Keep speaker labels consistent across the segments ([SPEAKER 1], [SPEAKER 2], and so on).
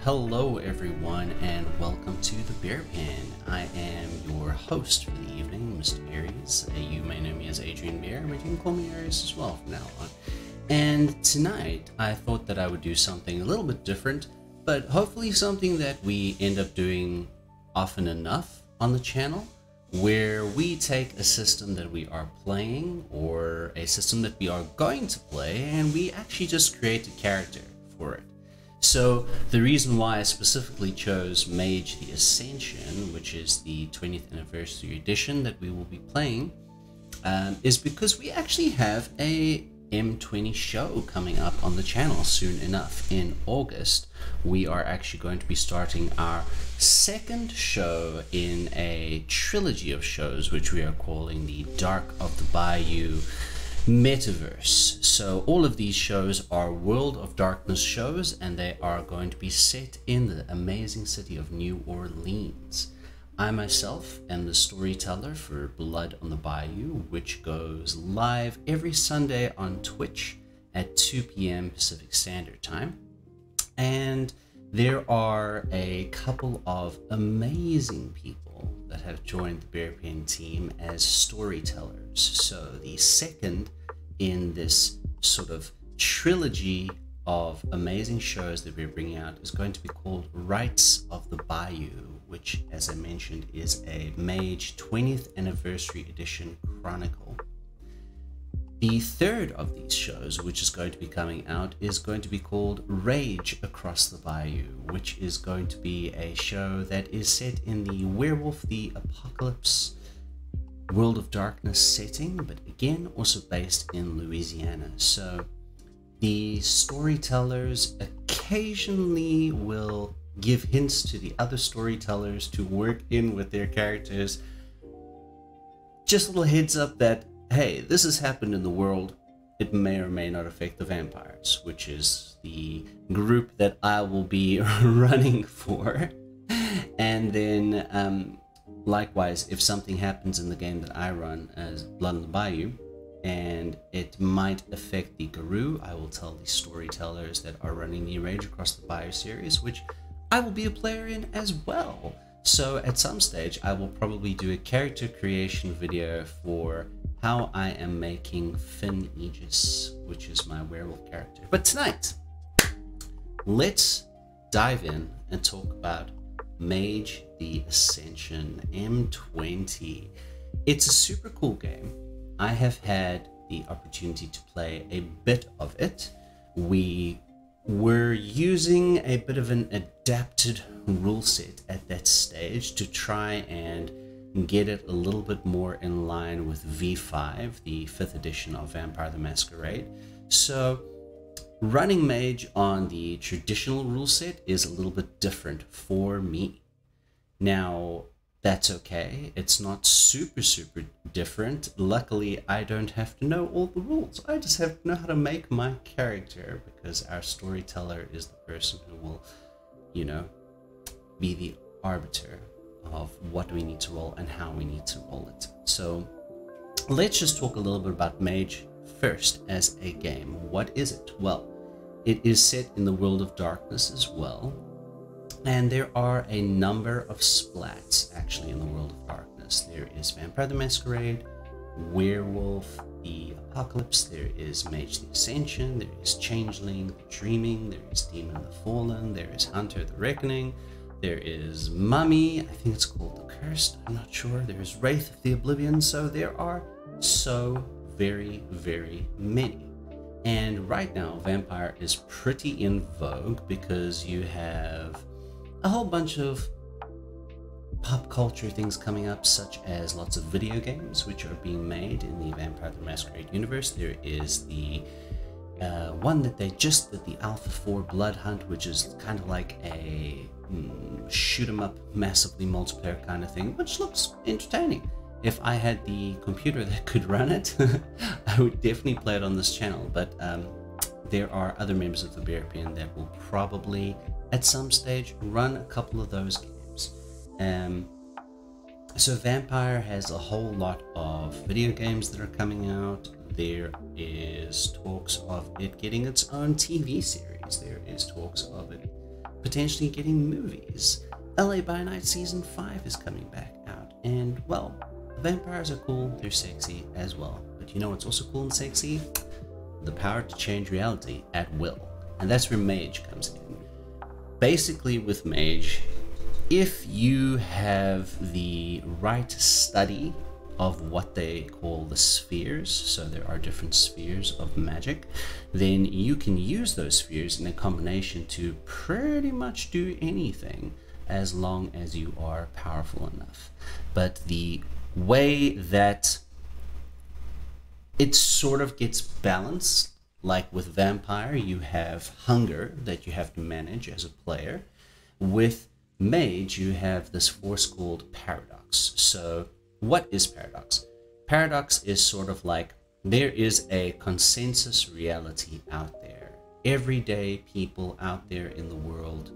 [SPEAKER 1] Hello everyone and welcome to the Bear Pen. I am your host for the evening, Mr. Aries. You may know me as Adrian Bear, but you can call me Aries as well from now on. And tonight I thought that I would do something a little bit different, but hopefully something that we end up doing often enough on the channel, where we take a system that we are playing or a system that we are going to play and we actually just create a character for it. So the reason why I specifically chose Mage The Ascension, which is the 20th anniversary edition that we will be playing, is because we actually have a M20 show coming up on the channel soon enough. In August, we are actually going to be starting our second show in a trilogy of shows, which we are calling the Rites of The Bayou Metaverse. So all of these shows are World of Darkness shows, and they are going to be set in the amazing city of New Orleans. I myself am the storyteller for Blood on the Bayou, which goes live every Sunday on Twitch at 2 p.m. Pacific Standard Time. And there are a couple of amazing people that have joined the Bear Pen team as storytellers. So the second in this sort of trilogy of amazing shows that we're bringing out is going to be called Rites of the Bayou, which, as I mentioned, is a Mage 20th Anniversary Edition Chronicle. The third of these shows, which is going to be coming out, is going to be called Rage Across the Bayou, which is going to be a show that is set in the Werewolf the Apocalypse World of Darkness setting, but again also based in Louisiana. So the storytellers occasionally will give hints to the other storytellers to work in with their characters. Just a little heads up that, hey, this has happened in the world. It may or may not affect the vampires, which is the group that I will be running for. And then likewise, if something happens in the game that I run as Blood on the Bayou, and it might affect the Guru, I will tell the storytellers that are running the Rage Across the Bayou series, which I will be a player in as well. So at some stage, I will probably do a character creation video for how I am making Finn Aegis, which is my werewolf character. But tonight, let's dive in and talk about Mage The Ascension M20. It's a super cool game. I have had the opportunity to play a bit of it. We were using a bit of an adapted rule set at that stage to try and get it a little bit more in line with V5, the 5th edition of Vampire the Masquerade. So running Mage on the traditional rule set is a little bit different for me. Now, that's okay. It's not super different. Luckily, I don't have to know all the rules. I just have to know how to make my character, because our storyteller is the person who will, you know, be the arbiter of what we need to roll and how we need to roll it. So let's just talk a little bit about Mage first as a game. What is it? Well, it is set in the World of Darkness as well. And there are a number of splats actually in the World of Darkness. There is Vampire the Masquerade, Werewolf the Apocalypse, there is Mage the Ascension, there is Changeling the Dreaming, there is Demon the Fallen, there is Hunter the Reckoning, there is Mummy, I think it's called the Cursed, I'm not sure, there is Wraith of the Oblivion. So there are so very many. And right now Vampire is pretty in vogue because you have a whole bunch of pop culture things coming up, such as lots of video games which are being made in the Vampire the Masquerade universe. There is the one that they just did, the Alpha 4 Blood Hunt, which is kind of like a shoot 'em up massively multiplayer kind of thing, which looks entertaining. If I had the computer that could run it, I would definitely play it on this channel. But there are other members of the Bear Pen that will probably at some stage run a couple of those games. So Vampire has a whole lot of video games that are coming out. There is talks of it getting its own TV series. There is talks of it potentially getting movies. LA by Night Season 5 is coming back out, and well, vampires are cool, they're sexy as well. But you know what's also cool and sexy? The power to change reality at will. And that's where Mage comes in. Basically with Mage, if you have the right study of what they call the spheres, so there are different spheres of magic, then you can use those spheres in a combination to pretty much do anything as long as you are powerful enough. But the way that it sort of gets balanced, like with vampire, you have hunger that you have to manage as a player. With Mage, you have this force called paradox. So what is paradox? Paradox is sort of like there is a consensus reality out there. Everyday people out there in the world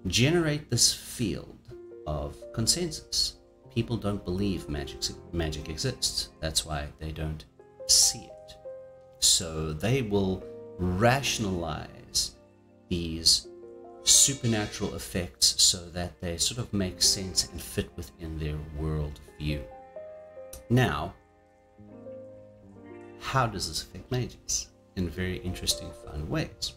[SPEAKER 1] generate this field of consensus. People don't believe magic exists. That's why they don't see it. So they will rationalize these supernatural effects so that they sort of make sense and fit within their world view. Now, how does this affect mages? In very interesting, fun ways.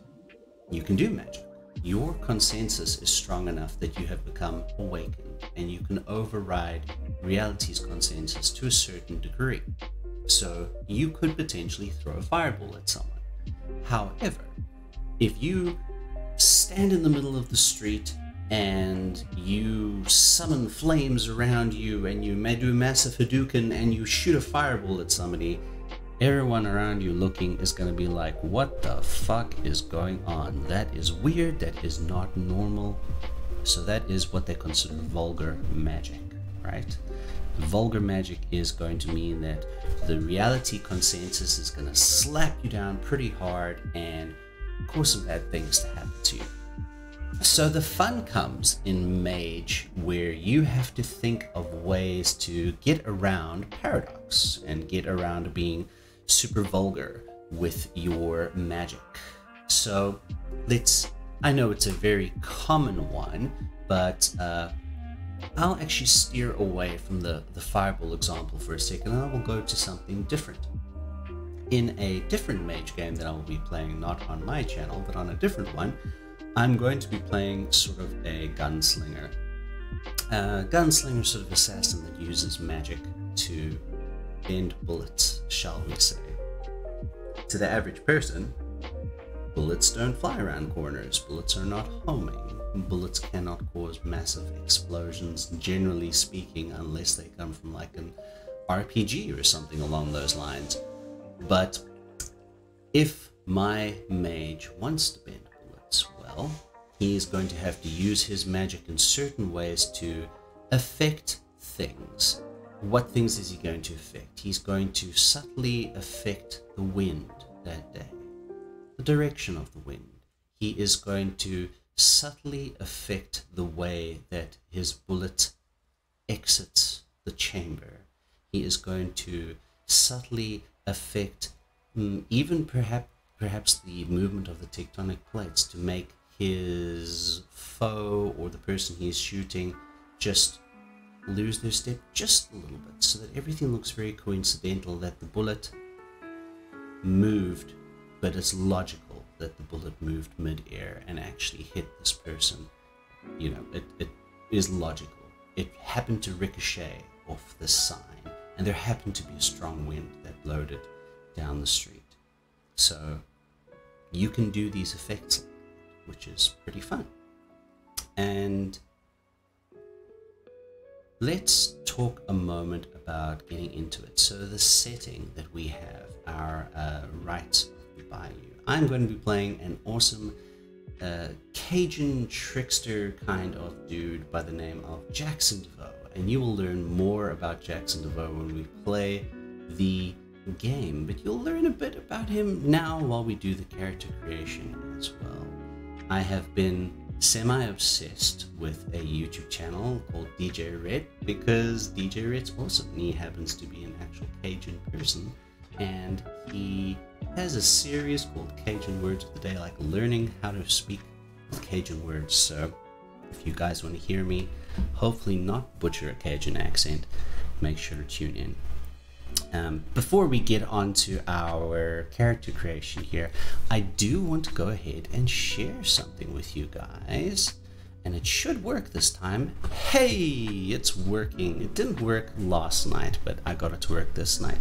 [SPEAKER 1] You can do magic. Your consensus is strong enough that you have become awakened, and you can override reality's consensus to a certain degree. So you could potentially throw a fireball at someone. However, if you stand in the middle of the street and you summon flames around you and you may do a massive Hadouken and you shoot a fireball at somebody, everyone around you looking is going to be like, what the fuck is going on? That is weird, that is not normal. So that is what they consider vulgar magic, right? Vulgar magic is going to mean that the reality consensus is going to slap you down pretty hard and cause some bad things to happen to you. So the fun comes in Mage, where you have to think of ways to get around paradox and get around being super vulgar with your magic. So I know it's a very common one, but I'll actually steer away from the fireball example for a second, and I will go to something different. In a different Mage game that I will be playing, not on my channel, but on a different one, I'm going to be playing sort of a gunslinger. Gunslinger sort of assassin that uses magic to bend bullets, shall we say. To the average person, bullets don't fly around corners, bullets are not homing, bullets cannot cause massive explosions, generally speaking, unless they come from like an RPG or something along those lines. But if my mage wants to bend bullets, well, he is going to have to use his magic in certain ways to affect things. What things is he going to affect? He's going to subtly affect the wind that day, the direction of the wind. He is going to subtly affect the way that his bullet exits the chamber. He is going to subtly affect even perhaps the movement of the tectonic plates to make his foe or the person he is shooting just lose their step just a little bit, so that everything looks very coincidental, that the bullet moved, but it's logical that the bullet moved mid-air and actually hit this person. You know, it is logical. It happened to ricochet off this sign, and there happened to be a strong wind that blowed it down the street. So you can do these effects, which is pretty fun. And let's talk a moment about getting into it. So the setting that we have, our Rites of the Bayou. I'm going to be playing an awesome Cajun trickster kind of dude by the name of Jackson DeVeaux, and you will learn more about Jackson DeVeaux when we play the game, but you'll learn a bit about him now while we do the character creation as well. I have been semi-obsessed with a YouTube channel called DJ Red, because DJ Red's awesome, and he happens to be an actual Cajun person, and he has a series called Cajun Words of the Day, like learning how to speak with Cajun words, so if you guys want to hear me hopefully not butcher a Cajun accent, make sure to tune in. Before we get on to our character creation here, I do want to go ahead and share something with you guys. And it should work this time. Hey, it's working. It didn't work last night, but I got it to work this night.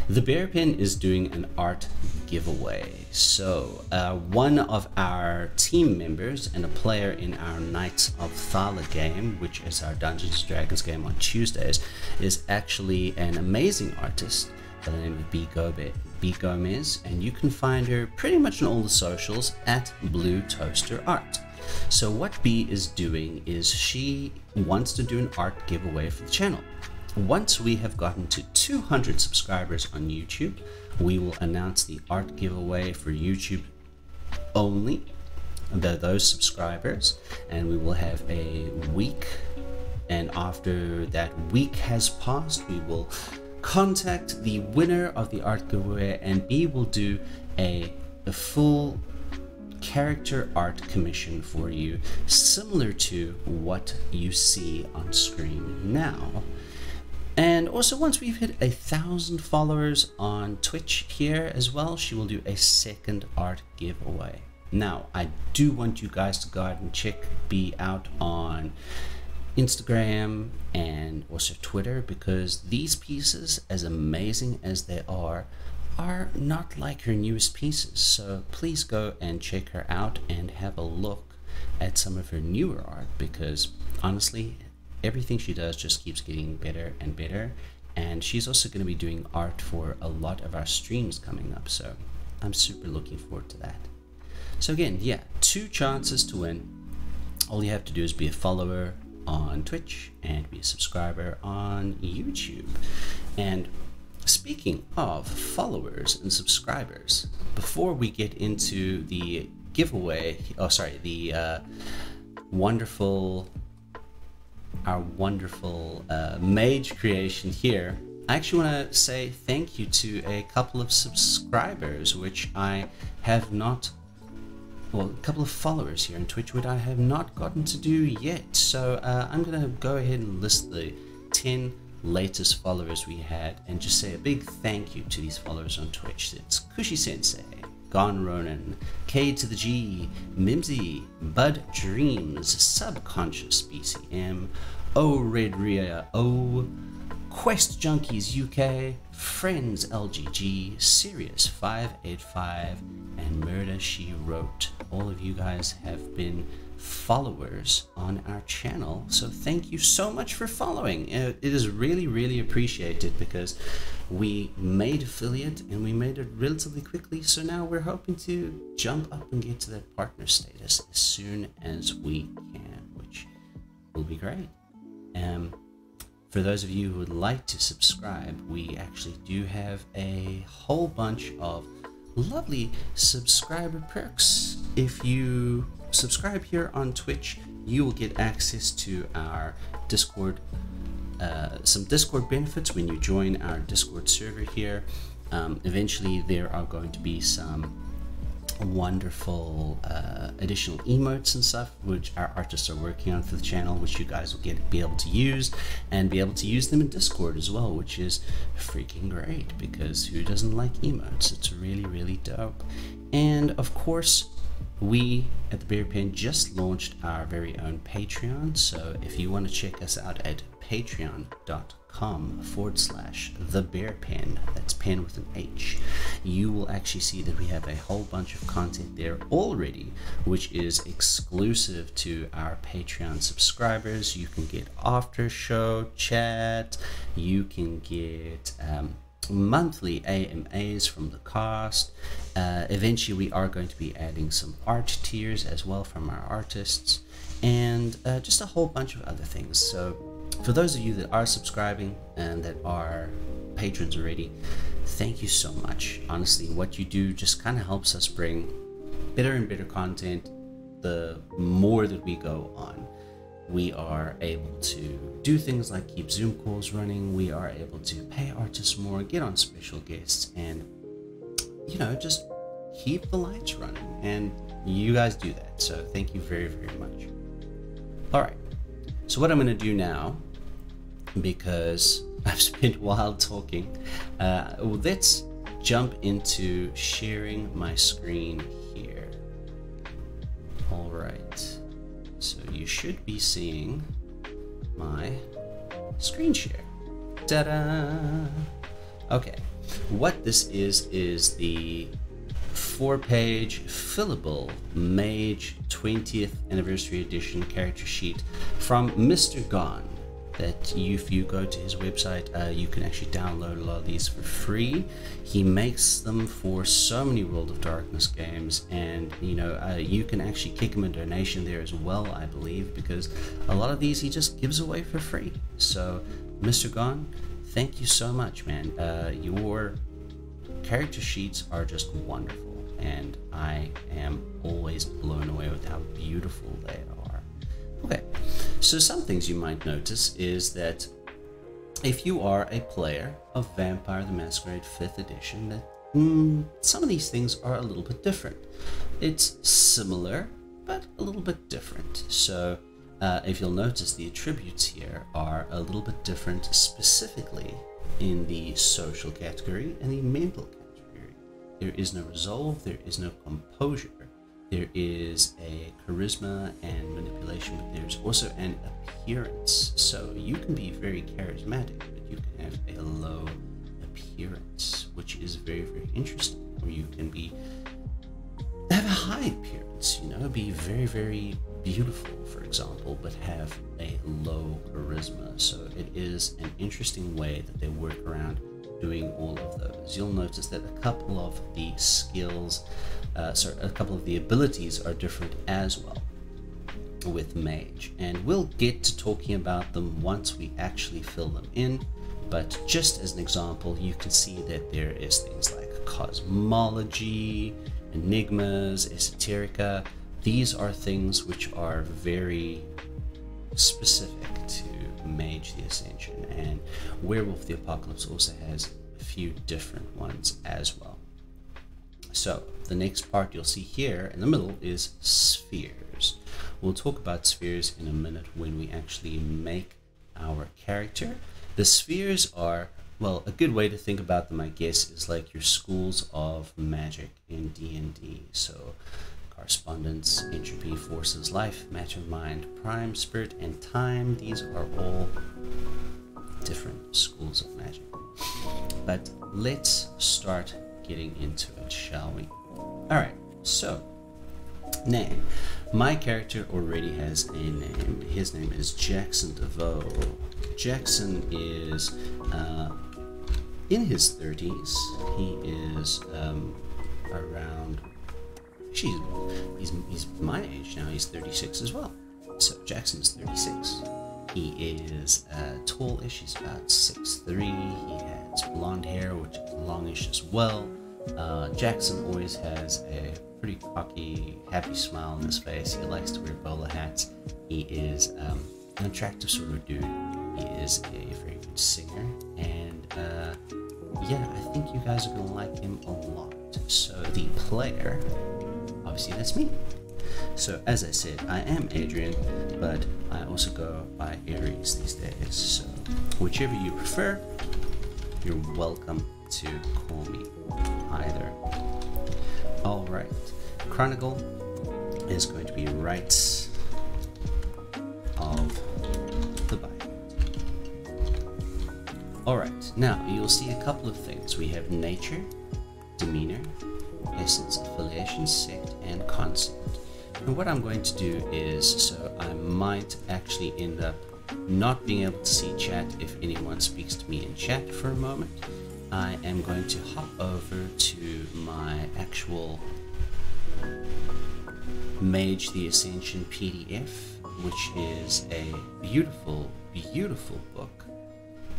[SPEAKER 1] The Bear Penh is doing an art giveaway. So one of our team members and a player in our Rites of Thala game, which is our Dungeons & Dragons game on Tuesdays, is actually an amazing artist by the name of B Gomez, and you can find her pretty much on all the socials at Blue Toaster Art. So what B is doing is she wants to do an art giveaway for the channel. Once we have gotten to 200 subscribers on YouTube, we will announce the art giveaway for YouTube only, those subscribers, and we will have a week, and after that week has passed, we will contact the winner of the art giveaway, and B will do a full character art commission for you, similar to what you see on screen now. And also, once we've hit 1,000 followers on Twitch here as well, she will do a second art giveaway. Now, I do want you guys to go ahead and check B out on Instagram and also Twitter, because these pieces, as amazing as they are not like her newest pieces. So please go and check her out and have a look at some of her newer art, because honestly everything she does just keeps getting better and better. And she's also going to be doing art for a lot of our streams coming up, so I'm super looking forward to that. So again, yeah, 2 chances to win. All you have to do is be a follower on Twitch and be a subscriber on YouTube. And speaking of followers and subscribers, before we get into the giveaway, our wonderful mage creation here, I actually want to say thank you to a couple of subscribers, which I have not, well, a couple of followers here on Twitch, which I have not gotten to do yet. So I'm going to go ahead and list the 10 latest followers we had and just say a big thank you to these followers on Twitch. It's Kushi Sensei, Gone Ronan, K to the G, Mimsy, Bud Dreams, Subconscious BCM, O Red Rhea O, Quest Junkies UK, Friends LGG, Sirius 585, and Murder She Wrote. All of you guys have been followers on our channel, so thank you so much for following. It is really appreciated, because we made affiliate and we made it relatively quickly, so now we're hoping to jump up and get to that partner status as soon as we can, which will be great. For those of you who would like to subscribe, we actually do have a whole bunch of lovely subscriber perks. If you subscribe here on Twitch, you will get access to our Discord, some Discord benefits when you join our Discord server here. Eventually there are going to be some wonderful additional emotes and stuff which our artists are working on for the channel, which you guys will be able to use, and be able to use them in Discord as well, which is freaking great, because who doesn't like emotes? It's really dope. And of course, we at the Bear Penh just launched our very own Patreon, so if you want to check us out at patreon.com/thebearpenh, that's pen with an H, you will actually see that we have a whole bunch of content there already, which is exclusive to our Patreon subscribers. You can get after show chat, you can get monthly AMAs from the cast. Eventually we are going to be adding some art tiers as well from our artists, and just a whole bunch of other things. So for those of you that are subscribing and that are patrons already, thank you so much. Honestly, what you do just kind of helps us bring better and better content. The more that we go on, we are able to do things like keep Zoom calls running, we are able to pay artists more, get on special guests, and, you know, just keep the lights running, and you guys do that, so thank you very, very much. All right, so what I'm going to do now, because I've spent a while talking, let's jump into sharing my screen here. All right, so you should be seeing my screen share. Ta-da! Okay, what this is the 4-page fillable Mage 20th Anniversary Edition character sheet from Mr. Gone. That if you go to his website, you can actually download a lot of these for free. He makes them for so many World of Darkness games, and you can actually kick him a donation there as well, I believe, because a lot of these he just gives away for free. So, Mr. Gone, thank you so much, man. Your character sheets are just wonderful, and I am always blown away with how beautiful they are. Okay, so some things you might notice is that if you are a player of Vampire the Masquerade 5th edition, that some of these things are a little bit different. It's similar, but a little bit different. So if you'll notice, the attributes here are a little bit different, specifically in the social category and the mental category. There is no resolve, there is no composure. There is a charisma and manipulation, but there's also an appearance. So you can be very charismatic, but you can have a low appearance, which is very, very interesting. Or you can have a high appearance, be very, very beautiful, for example, but have a low charisma. So it is an interesting way that they work around doing all of those. You'll notice that a couple of the skills, a couple of the abilities are different as well with Mage, and we'll get to talking about them once we actually fill them in. But just as an example, you can see that there is things like cosmology, enigmas, esoterica. These are things which are very specific to Mage the Ascension, and Werewolf the Apocalypse also has a few different ones as well. So the next part you'll see here in the middle is spheres. We'll talk about spheres in a minute when we actually make our character. The spheres are, well, a good way to think about them, I guess, is like your schools of magic in D&D. So correspondence, entropy, forces, life, matter, mind, prime, spirit, and time. These are all different schools of magic. But let's start getting into it, shall we? Alright, so name. My character already has a name. His name is Jackson DeVeaux. Jackson is in his 30s. He is around, he's my age now. He's 36 as well. So Jackson's 36. He is tallish. He's about 6'3". He has blonde hair, which is longish as well. Jackson always has a pretty cocky, happy smile on his face. He likes to wear bowler hats. He is an attractive sort of dude. He is a very good singer, and yeah, I think you guys are gonna like him a lot. So the player, obviously that's me. So as I said, I am Adrian, but I also go by Aries these days. So whichever you prefer, you're welcome to call me either. All right, Chronicle is going to be Rites of the Bayou. All right, now you'll see a couple of things. We have nature, demeanor, essence, affiliation, sect, and concept. And what I'm going to do is, so I might actually end up not being able to see chat if anyone speaks to me in chat for a moment. I am going to hop over to my actual Mage The Ascension PDF, which is a beautiful, beautiful book.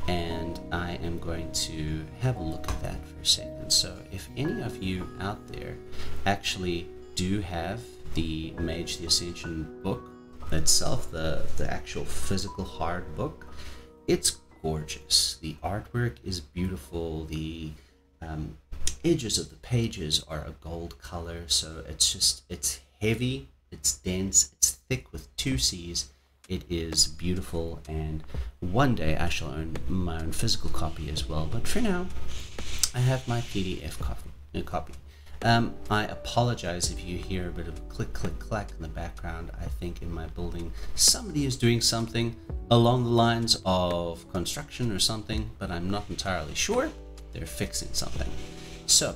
[SPEAKER 1] And I am going to have a look at that for a second. So if any of you out there actually do have the Mage The Ascension book itself, the actual physical hard book, it's gorgeous. The artwork is beautiful. The edges of the pages are a gold color, so it's heavy, it's dense, it's thick with two C's. It is beautiful, and one day I shall own my own physical copy as well, but for now I have my PDF copy. I apologize if you hear a bit of click, click, clack in the background. I think in my building somebody is doing something along the lines of construction or something, but I'm not entirely sure. They're fixing something. So,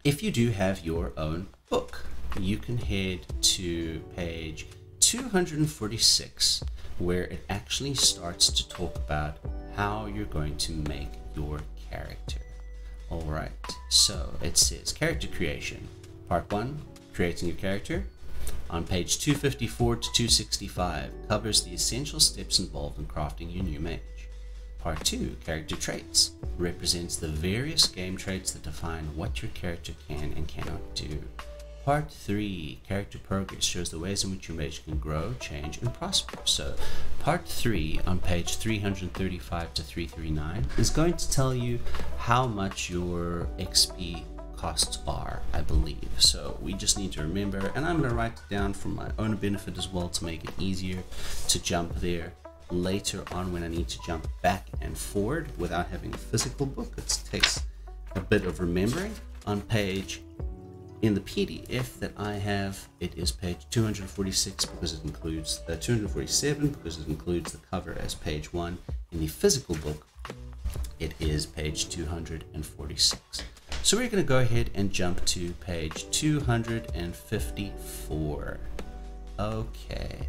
[SPEAKER 1] if you do have your own book, you can head to page 246, where it actually starts to talk about how you're going to make your character. Alright, so it says character creation. Part 1, creating your character, on page 254 to 265, covers the essential steps involved in crafting your new mage. Part 2, character traits, represents the various game traits that define what your character can and cannot do. Part 3, character progress, shows the ways in which your mage can grow, change, and prosper. So part 3 on page 335 to 339 is going to tell you how much your XP costs are, I believe. So we just need to remember, and I'm going to write it down for my own benefit as well to make it easier to jump there later on when I need to jump back and forward without having a physical book. It takes a bit of remembering. On page, in the PDF that I have, it is page 246 because it includes 247 because it includes the cover as page 1. In the physical book, it is page 246. So we're going to go ahead and jump to page 254. Okay.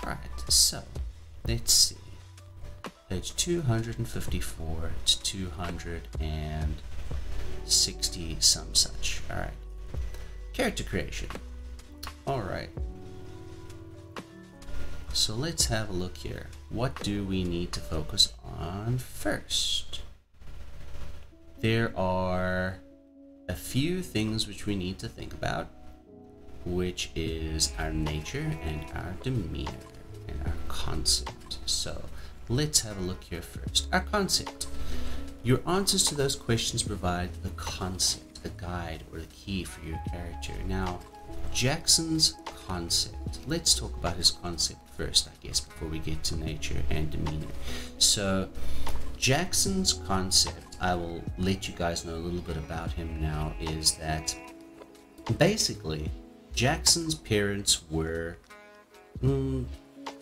[SPEAKER 1] Alright, so let's see. Page 254 to 260 some such. Alright. Character creation. Alright. So let's have a look here. What do we need to focus on first? There are a few things which we need to think about, which is our nature and our demeanor and our concept. So let's have a look here first. Our concept. Your answers to those questions provide the concept, the guide, or the key for your character. Now, Jackson's concept. Let's talk about his concept first, I guess, before we get to nature and demeanor. So, Jackson's concept, I will let you guys know a little bit about him now, is that basically Jackson's parents were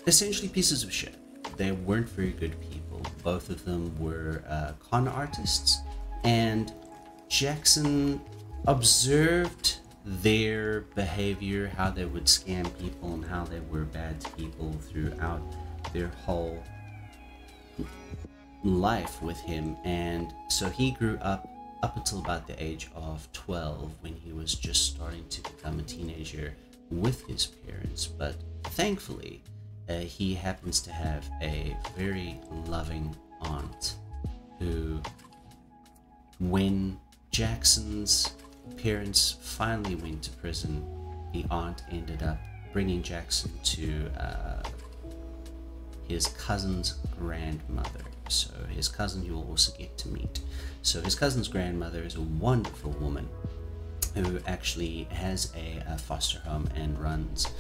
[SPEAKER 1] essentially pieces of shit. They weren't very good people. Both of them were con artists, and Jackson observed their behavior, how they would scam people and how they were bad to people throughout their whole life with him. And so he grew up until about the age of 12, when he was just starting to become a teenager with his parents. But thankfully he happens to have a very loving aunt who, when Jackson's parents finally went to prison, the aunt ended up bringing Jackson to his cousin's grandmother. So his cousin you will also get to meet. So his cousin's grandmother is a wonderful woman who actually has a foster home and runs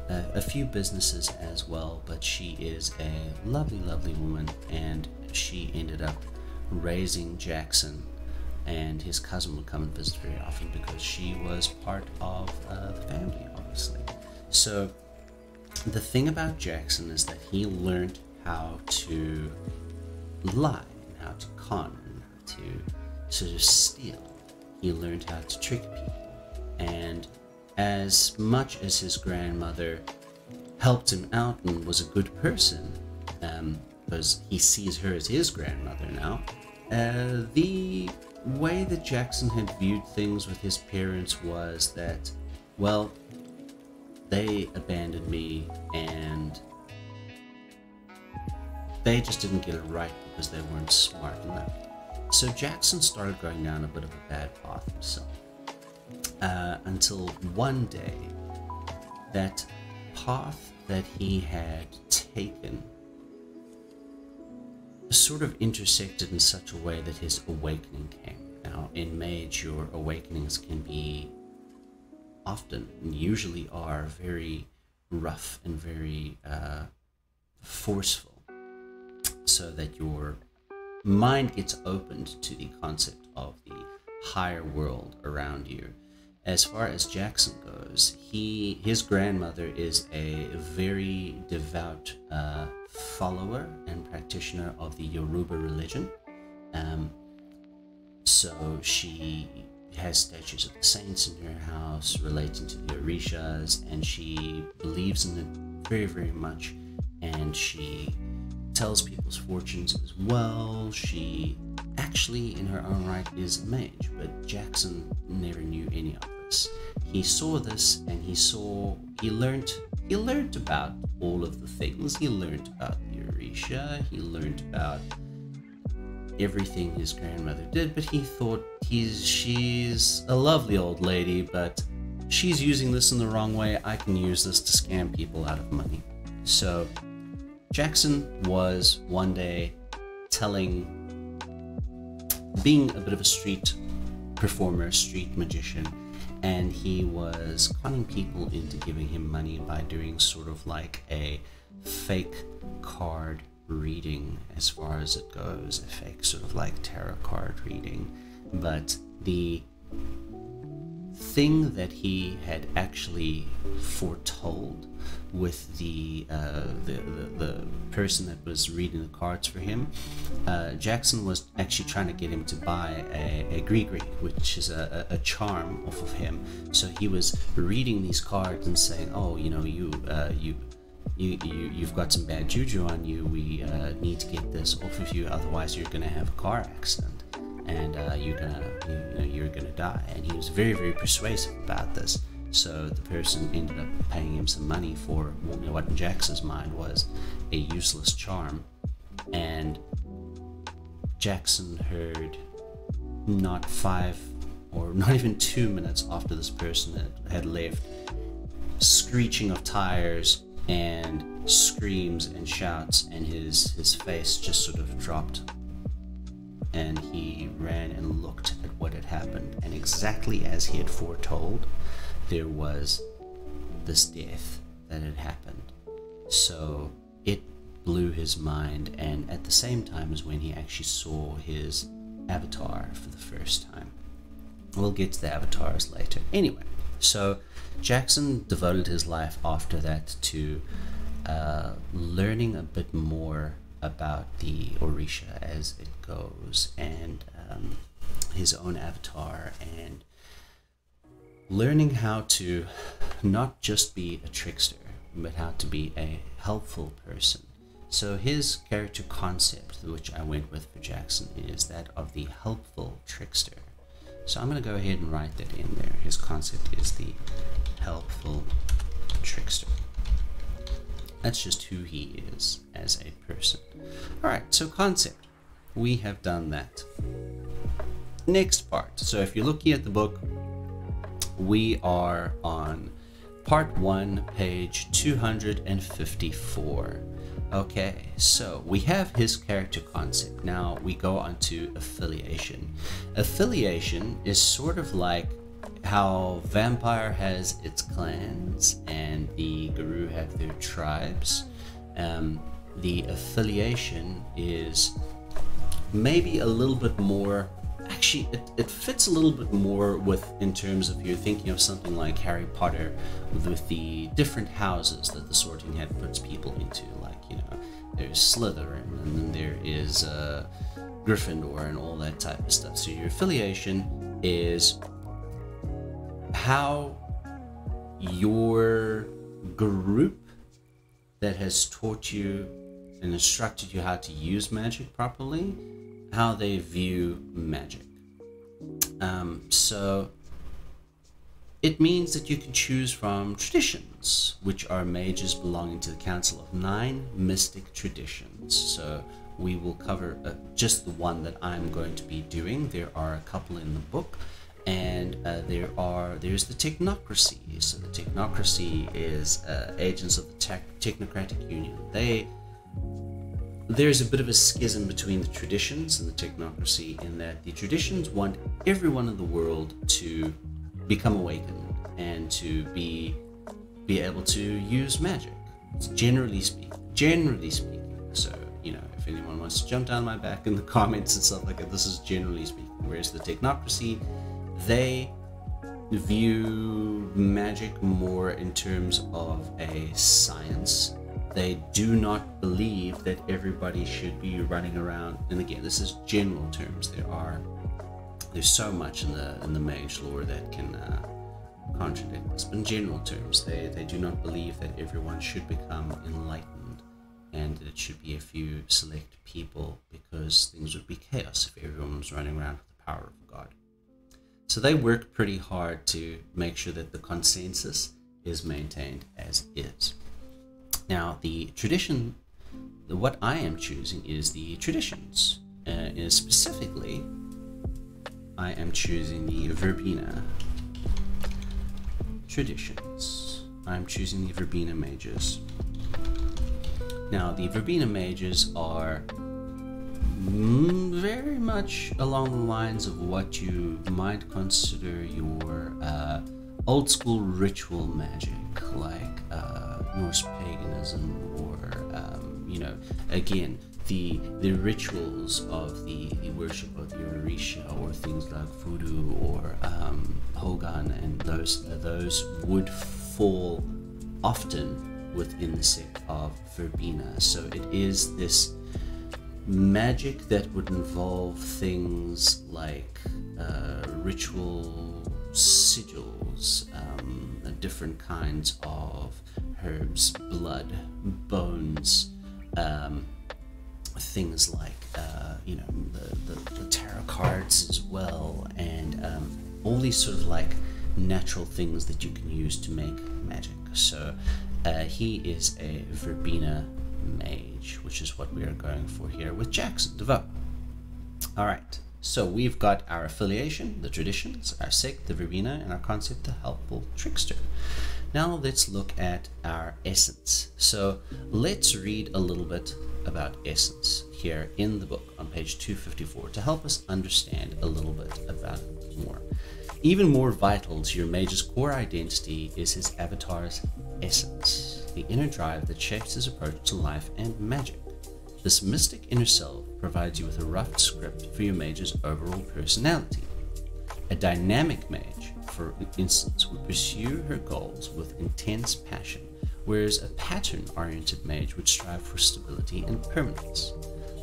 [SPEAKER 1] a few businesses as well, but she is a lovely, lovely woman, and she ended up raising Jackson, and his cousin would come and visit very often because she was part of the family, obviously. So the thing about Jackson is that he learned how to lie, and how to con, and how to steal. He learned how to trick people, and as much as his grandmother helped him out and was a good person, because he sees her as his grandmother now, the way that Jackson had viewed things with his parents was that, well, they abandoned me and they just didn't get it right because they weren't smart enough. So Jackson started going down a bit of a bad path himself. Until one day, that path that he had taken sort of intersected in such a way that his awakening came. Now, in Mage, your awakenings can be often, and usually are, very rough and very forceful, so that your mind gets opened to the concept of the higher world around you. As far as Jackson goes, his grandmother is a very devout follower and practitioner of the Yoruba religion. So she has statues of the saints in her house relating to the Orishas, and she believes in it very, very much, and she tells people's fortunes as well. She actually, in her own right, is a mage, but Jackson never knew any of this. He saw this, and he learned about all of the things. He learned about the Orisha, he learned about everything his grandmother did, but he thought she's a lovely old lady, but she's using this in the wrong way. I can use this to scam people out of money. So Jackson was one day being a bit of a street performer, street magician, and he was conning people into giving him money by doing sort of like a fake card reading, as far as it goes, a fake sort of like tarot card reading. But the thing that he had actually foretold with the person that was reading the cards for him, Jackson was actually trying to get him to buy a gree-gree, which is a charm off of him. So he was reading these cards and saying, oh, you know, you've got some bad juju on you. We need to get this off of you, otherwise you're going to have a car accident, and you're gonna die. And he was very, very persuasive about this. So the person ended up paying him some money for what in Jackson's mind was a useless charm. And Jackson heard, not 5 or not even 2 minutes after this person had left, screeching of tires and screams and shouts, and his face just sort of dropped, and he ran and looked at what had happened. And exactly as he had foretold, there was this death that had happened. So it blew his mind, and at the same time as when he actually saw his avatar for the first time. We'll get to the avatars later. Anyway, so Jackson devoted his life after that to learning a bit more about the Orisha as it goes, and his own avatar, and learning how to not just be a trickster, but how to be a helpful person. So his character concept, which I went with for Jackson, is that of the helpful trickster. So I'm going to go ahead and write that in there. His concept is the helpful trickster. That's just who he is as a person. Alright, so concept. We have done that. Next part. So if you're looking at the book, we are on part 1, page 254. Okay, so we have his character concept. Now we go on to affiliation. Affiliation is sort of like how vampire has its clans and the guru have their tribes. The affiliation is maybe a little bit more, actually it fits a little bit more with, in terms of, you're thinking of something like Harry Potter with the different houses that the sorting hat puts people into, like, you know, there's Slytherin and then there is Gryffindor and all that type of stuff. So your affiliation is how your group that has taught you and instructed you how to use magic properly, how they view magic. So it means that you can choose from traditions, which are mages belonging to the Council of 9 mystic traditions. So we will cover just the one that I'm going to be doing. There are a couple in the book, and there's the technocracy. So the technocracy is agents of the technocratic union. They there's a bit of a schism between the traditions and the technocracy, in that the traditions want everyone in the world to become awakened and to be able to use magic, generally speaking. So, you know, if anyone wants to jump down my back in the comments and stuff like that, this is generally speaking. Whereas the technocracy, they view magic more in terms of a science. They do not believe that everybody should be running around, and again, this is general terms. There's so much in the mage lore that can contradict this, but in general terms, they do not believe that everyone should become enlightened, and that it should be a few select people, because things would be chaos if everyone was running around with the power of God. So they work pretty hard to make sure that the consensus is maintained as is. Now, the tradition, what I am choosing is the traditions. Specifically, I am choosing the Verbena traditions. I'm choosing the Verbena mages. Now, the Verbena mages are very much along the lines of what you might consider your old school ritual magic, like Norse paganism, or you know, again, the rituals of the worship of the Orisha, or things like voodoo or Hogan, and those would fall often within the sect of Verbena. So it is this magic that would involve things like ritual sigils, different kinds of herbs, blood, bones, things like you know, the tarot cards as well, and all these sort of like natural things that you can use to make magic. So he is a Verbena mage, which is what we are going for here with Jackson DeVeaux. All right, so we've got our affiliation, the traditions, our sect, the Verbena, and our concept, the helpful trickster. Now let's look at our essence. So let's read a little bit about essence here in the book on page 254 to help us understand a little bit about it more. Even more vital to your mage's core identity is his avatar's essence, the inner drive that shapes his approach to life and magic. This mystic inner self provides you with a rough script for your mage's overall personality. A dynamic mage, for instance, would pursue her goals with intense passion, whereas a pattern-oriented mage would strive for stability and permanence.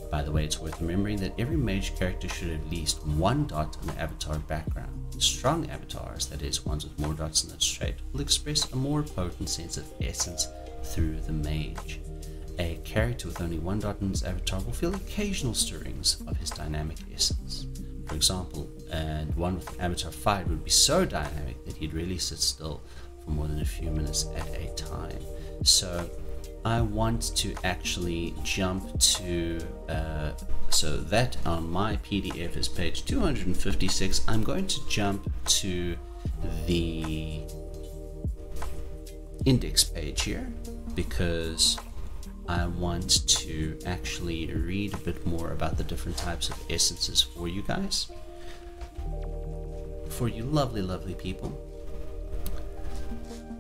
[SPEAKER 1] By the way, it's worth remembering that every mage character should have at least one dot on the avatar background. Strong avatars, that is, ones with more dots than that trait, will express a more potent sense of essence through the mage. A character with only one dot in his avatar will feel occasional stirrings of his dynamic essence. For example, one with avatar 5 would be so dynamic that he'd really sit still for more than a few minutes at a time. So I want to actually jump to, so that on my PDF is page 256. I'm going to jump to the index page here, because I want to actually read a bit more about the different types of essences for you guys, for you lovely, lovely people.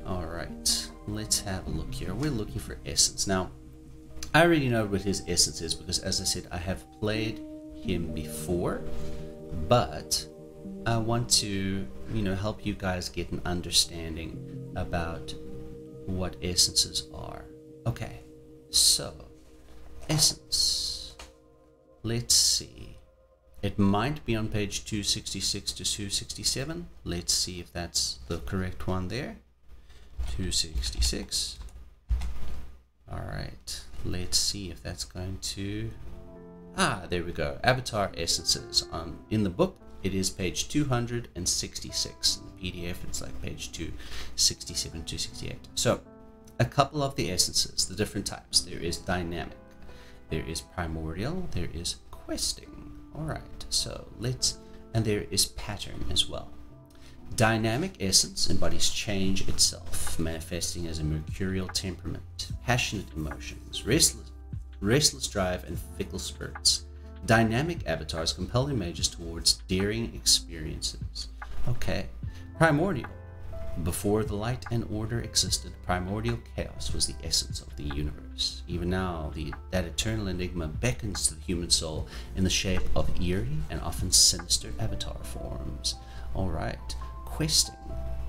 [SPEAKER 1] All right, let's have a look here. We're looking for essence. Now, I already know what his essence is, because as I said, I have played him before, but I want to, you know, help you guys get an understanding about what essences are. Okay. So, essence, let's see, it might be on page 266 to 267, let's see if that's the correct one there, 266, alright, let's see if that's going to, there we go, avatar essences. In the book it is page 266, in the PDF it's like page 267, 268, so a couple of the essences, the different types. There is dynamic, there is primordial, there is questing. All right, so and there is pattern as well. Dynamic essence embodies change itself, manifesting as a mercurial temperament, passionate emotions, restless drive, and fickle spirits. Dynamic avatars compel their mages towards daring experiences. Okay. Primordial. Before the light and order existed, primordial chaos was the essence of the universe. Even now, that eternal enigma beckons to the human soul in the shape of eerie and often sinister avatar forms. Alright, questing.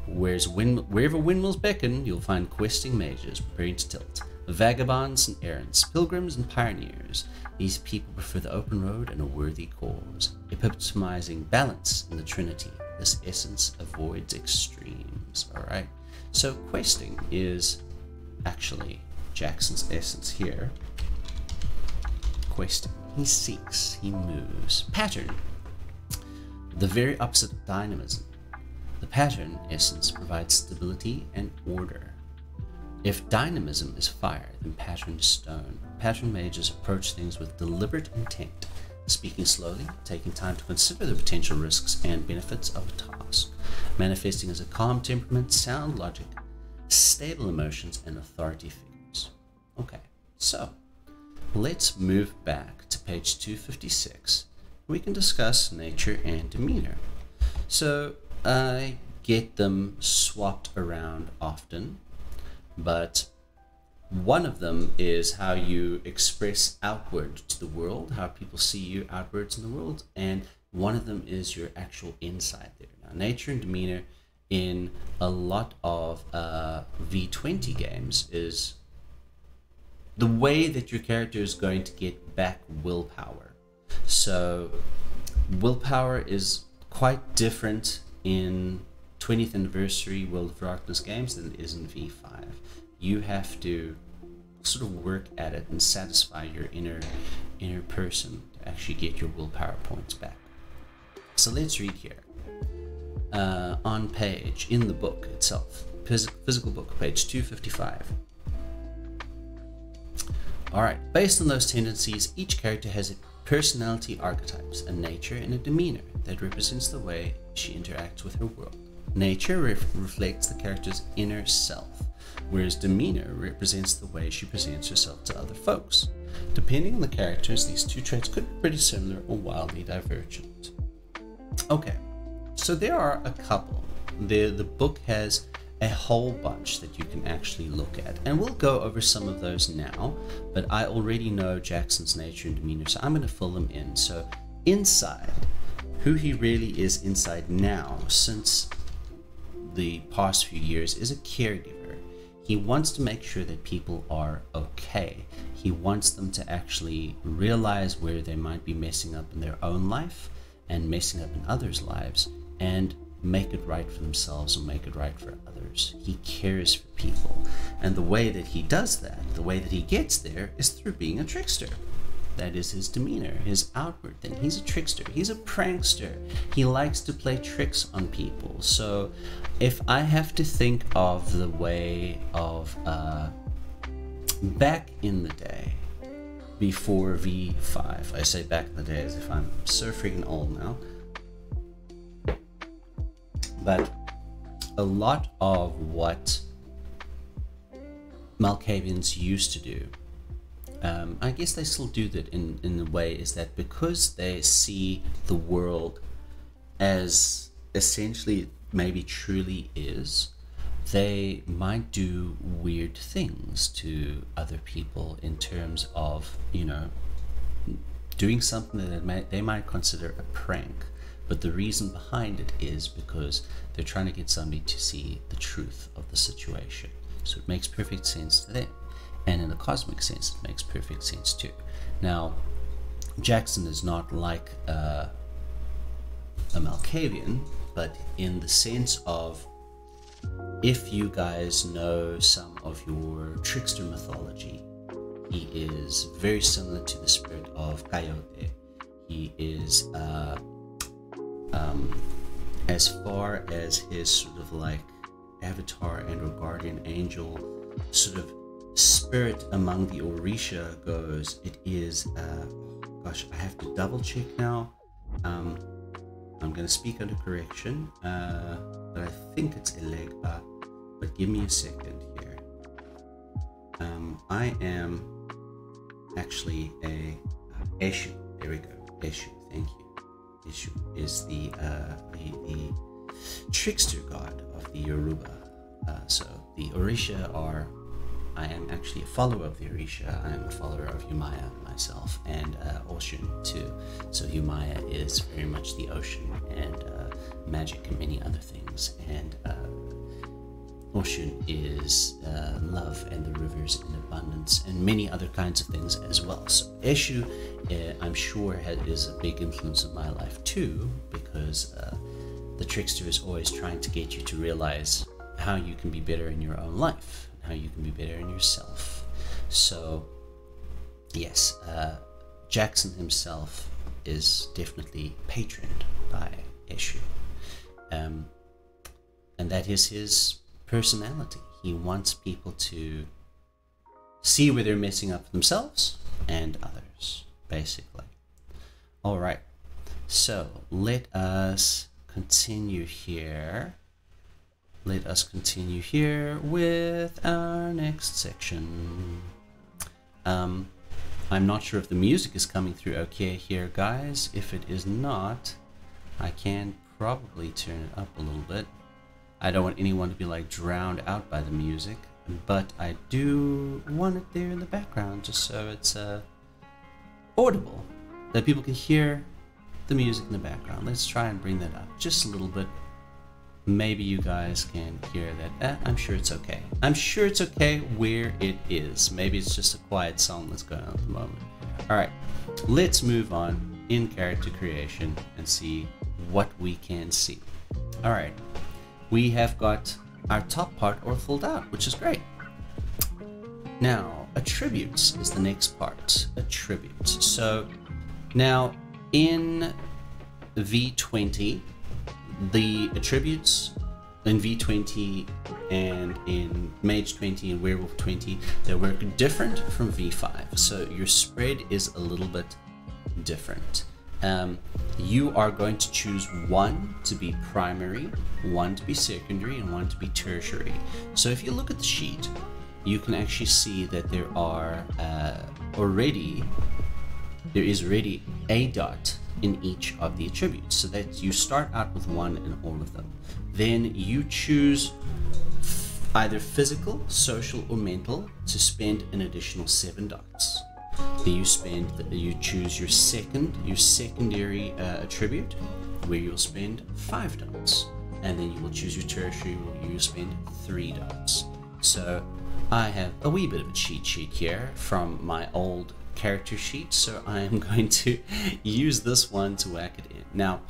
[SPEAKER 1] Wherever windmills beckon, you'll find questing mages preparing to tilt. Vagabonds and errants, pilgrims and pioneers. These people prefer the open road and a worthy cause, epitomizing balance in the Trinity. This essence avoids extremes. Alright, so questing is actually Jackson's essence here. Questing. He seeks, he moves. Pattern. The very opposite of dynamism. The pattern essence provides stability and order. If dynamism is fire, then pattern is stone. Pattern mages approach things with deliberate intent, speaking slowly, taking time to consider the potential risks and benefits of a task, manifesting as a calm temperament, sound logic, stable emotions, and authority figures. Okay, so let's move back to page 256. We can discuss nature and demeanor. So I get them swapped around often, but one of them is how you express outward to the world, how people see you outwards in the world, and one of them is your actual inside there. Now, nature and demeanor in a lot of V20 games is the way that your character is going to get back willpower. So willpower is quite different in 20th anniversary World of Darkness games than it is in V5. You have to sort of work at it and satisfy your inner person to actually get your willpower points back. So let's read here. On page, in the book itself, physical book, page 255. Alright, based on those tendencies, each character has a personality archetypes, a nature and a demeanor that represents the way she interacts with her world. Nature reflects the character's inner self, whereas demeanor represents the way she presents herself to other folks. Depending on the characters, these two traits could be pretty similar or wildly divergent. Okay, so there are a couple. The book has a whole bunch that you can actually look at, and we'll go over some of those now, but I already know Jackson's nature and demeanor, so I'm going to fill them in. So inside, who he really is inside now, since the past few years, is a caregiver. He wants to make sure that people are okay. He wants them to actually realize where they might be messing up in their own life and messing up in others' lives, and make it right for themselves or make it right for others. He cares for people, and the way that he does that, the way that he gets there, is through being a trickster. That is his demeanor, his outward thing. He's a trickster, he's a prankster. He likes to play tricks on people. So if I have to think of the way of back in the day, before V5, I say back in the day as if I'm so freaking old now, but a lot of what Malkavians used to do, I guess they still do that in a way, is that because they see the world as essentially maybe truly is, they might do weird things to other people in terms of, you know, doing something that they might consider a prank. But the reason behind it is because they're trying to get somebody to see the truth of the situation. So it makes perfect sense to them. And in a cosmic sense, it makes perfect sense too. Now, Jackson is not like a Malkavian, but in the sense of, if you guys know some of your trickster mythology, he is very similar to the spirit of Coyote. He is as far as his sort of like avatar and or guardian angel sort of spirit among the Orisha goes, it is gosh, I have to double check now. I'm going to speak under correction, but I think it's Elegba, but give me a second here. I am actually a Eshu. There we go. Eshu. Thank you. Eshu is the trickster god of the Yoruba. So the Orisha are. I am actually a follower of the Orisha. I am a follower of Umaya myself, and Oshun too. So Umaya is very much the ocean and magic and many other things, and Oshun is love and the rivers and abundance and many other kinds of things as well. So Eshu, I'm sure, is a big influence of my life too, because the trickster is always trying to get you to realize how you can be better in your own life, how you can be better in yourself. So yes, Jackson himself is definitely patroned by Eshu, and that is his personality. He wants people to see where they're messing up themselves and others, basically. All right, so let us continue here. Let us continue here with our next section. I'm not sure if the music is coming through okay here, guys. If it is not, I can probably turn it up a little bit. I don't want anyone to be like drowned out by the music, but I do want it there in the background just so it's audible, that people can hear the music in the background. Let's try and bring that up just a little bit. Maybe you guys can hear that. I'm sure it's okay. I'm sure it's okay where it is. Maybe it's just a quiet song that's going on at the moment. All right, let's move on in character creation and see what we can see. All right, we have got our top part all filled out, which is great. Now, attributes is the next part. Attributes. So now in V20, the attributes in V20 and in Mage 20 and Werewolf 20, they work different from V5. So your spread is a little bit different. You are going to choose one to be primary, one to be secondary, and one to be tertiary. So if you look at the sheet, you can actually see that there is already a dot in each of the attributes, so that you start out with one in all of them. Then you choose either physical, social, or mental to spend an additional 7 dots. Then you choose your secondary attribute, where you'll spend 5 dots, and then you will choose your tertiary, where you'll spend 3 dots. So I have a wee bit of a cheat sheet here from my old character sheet, so I am going to use this one to whack it in. Now,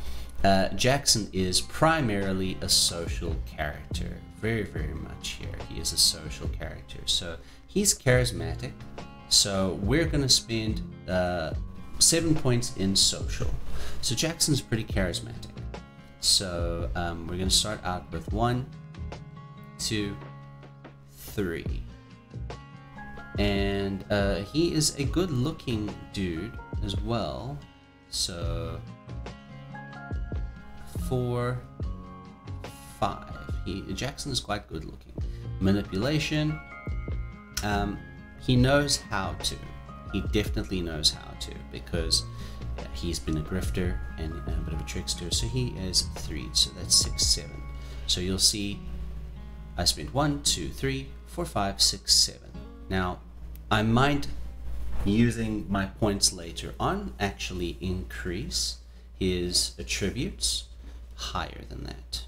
[SPEAKER 1] Jackson is primarily a social character, very much here. He is a social character, so he's charismatic. So we're going to spend 7 points in social. So Jackson's pretty charismatic. So we're going to start out with 1, 2, 3. And he is a good looking dude as well. So 4, 5. Jackson is quite good looking. Manipulation. He knows how to. He definitely knows how to, because he's been a grifter and a bit of a trickster. So he is 3. So that's 6, 7. So you'll see I spent 1, 2, 3, 4, 5, 6, 7. Now, I might, using my points later on, actually increase his attributes higher than that,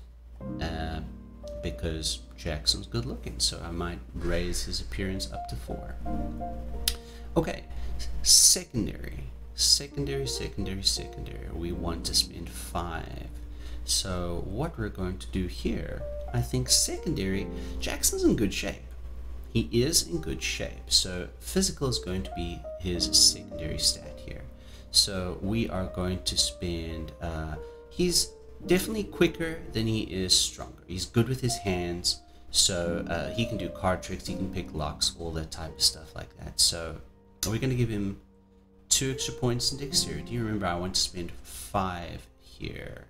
[SPEAKER 1] because Jackson's good looking, so I might raise his appearance up to 4. Okay, secondary. We want to spend 5. So what we're going to do here, I think secondary, Jackson's in good shape. He is in good shape, so physical is going to be his secondary stat here. So we are going to spend, he's definitely quicker than he is stronger. He's good with his hands, so he can do card tricks, he can pick locks, all that type of stuff like that. So we're going to give him 2 extra points in dexterity. Remember, I want to spend 5 here,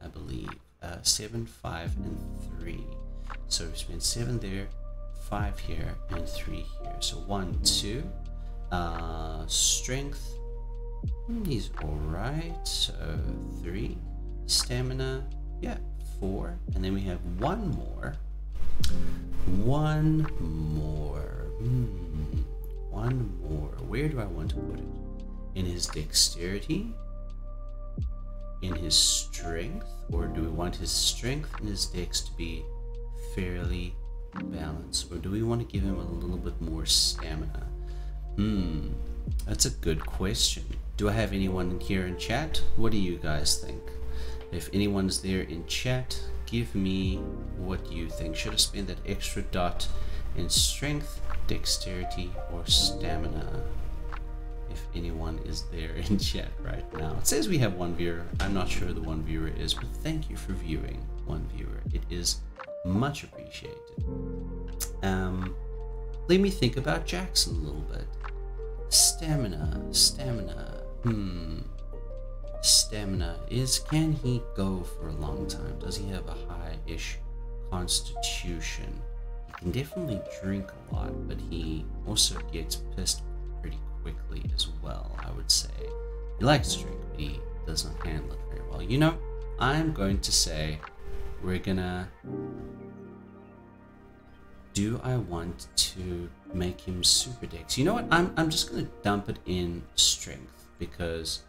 [SPEAKER 1] I believe. 7, 5, and 3. So we spend 7 there, 5 here, and 3 here. So 1, 2, Strength, he's alright, so 3. Stamina, yeah, 4. And then we have one more. One more. Where do I want to put it? In his dexterity? In his strength? Or do we want his strength and his dex to be fairly balanced? Or do we want to give him a little bit more stamina? That's a good question. Do I have anyone here in chat? What do you guys think? If anyone's there in chat, give me what you think. Should I spend that extra dot in strength, dexterity, or stamina? If anyone is there in chat right now. It says we have one viewer. I'm not sure who the one viewer is, but thank you for viewing, one viewer. It is much appreciated. Let me think about Jackson a little bit. Stamina. Stamina can he go for a long time? Does he have a high-ish constitution? He can definitely drink a lot, but he also gets pissed pretty quickly as well, I would say. He likes to drink, but he doesn't handle it very well. You know, I'm going to say do I want to make him super dex? You know what? I'm just gonna dump it in strength, because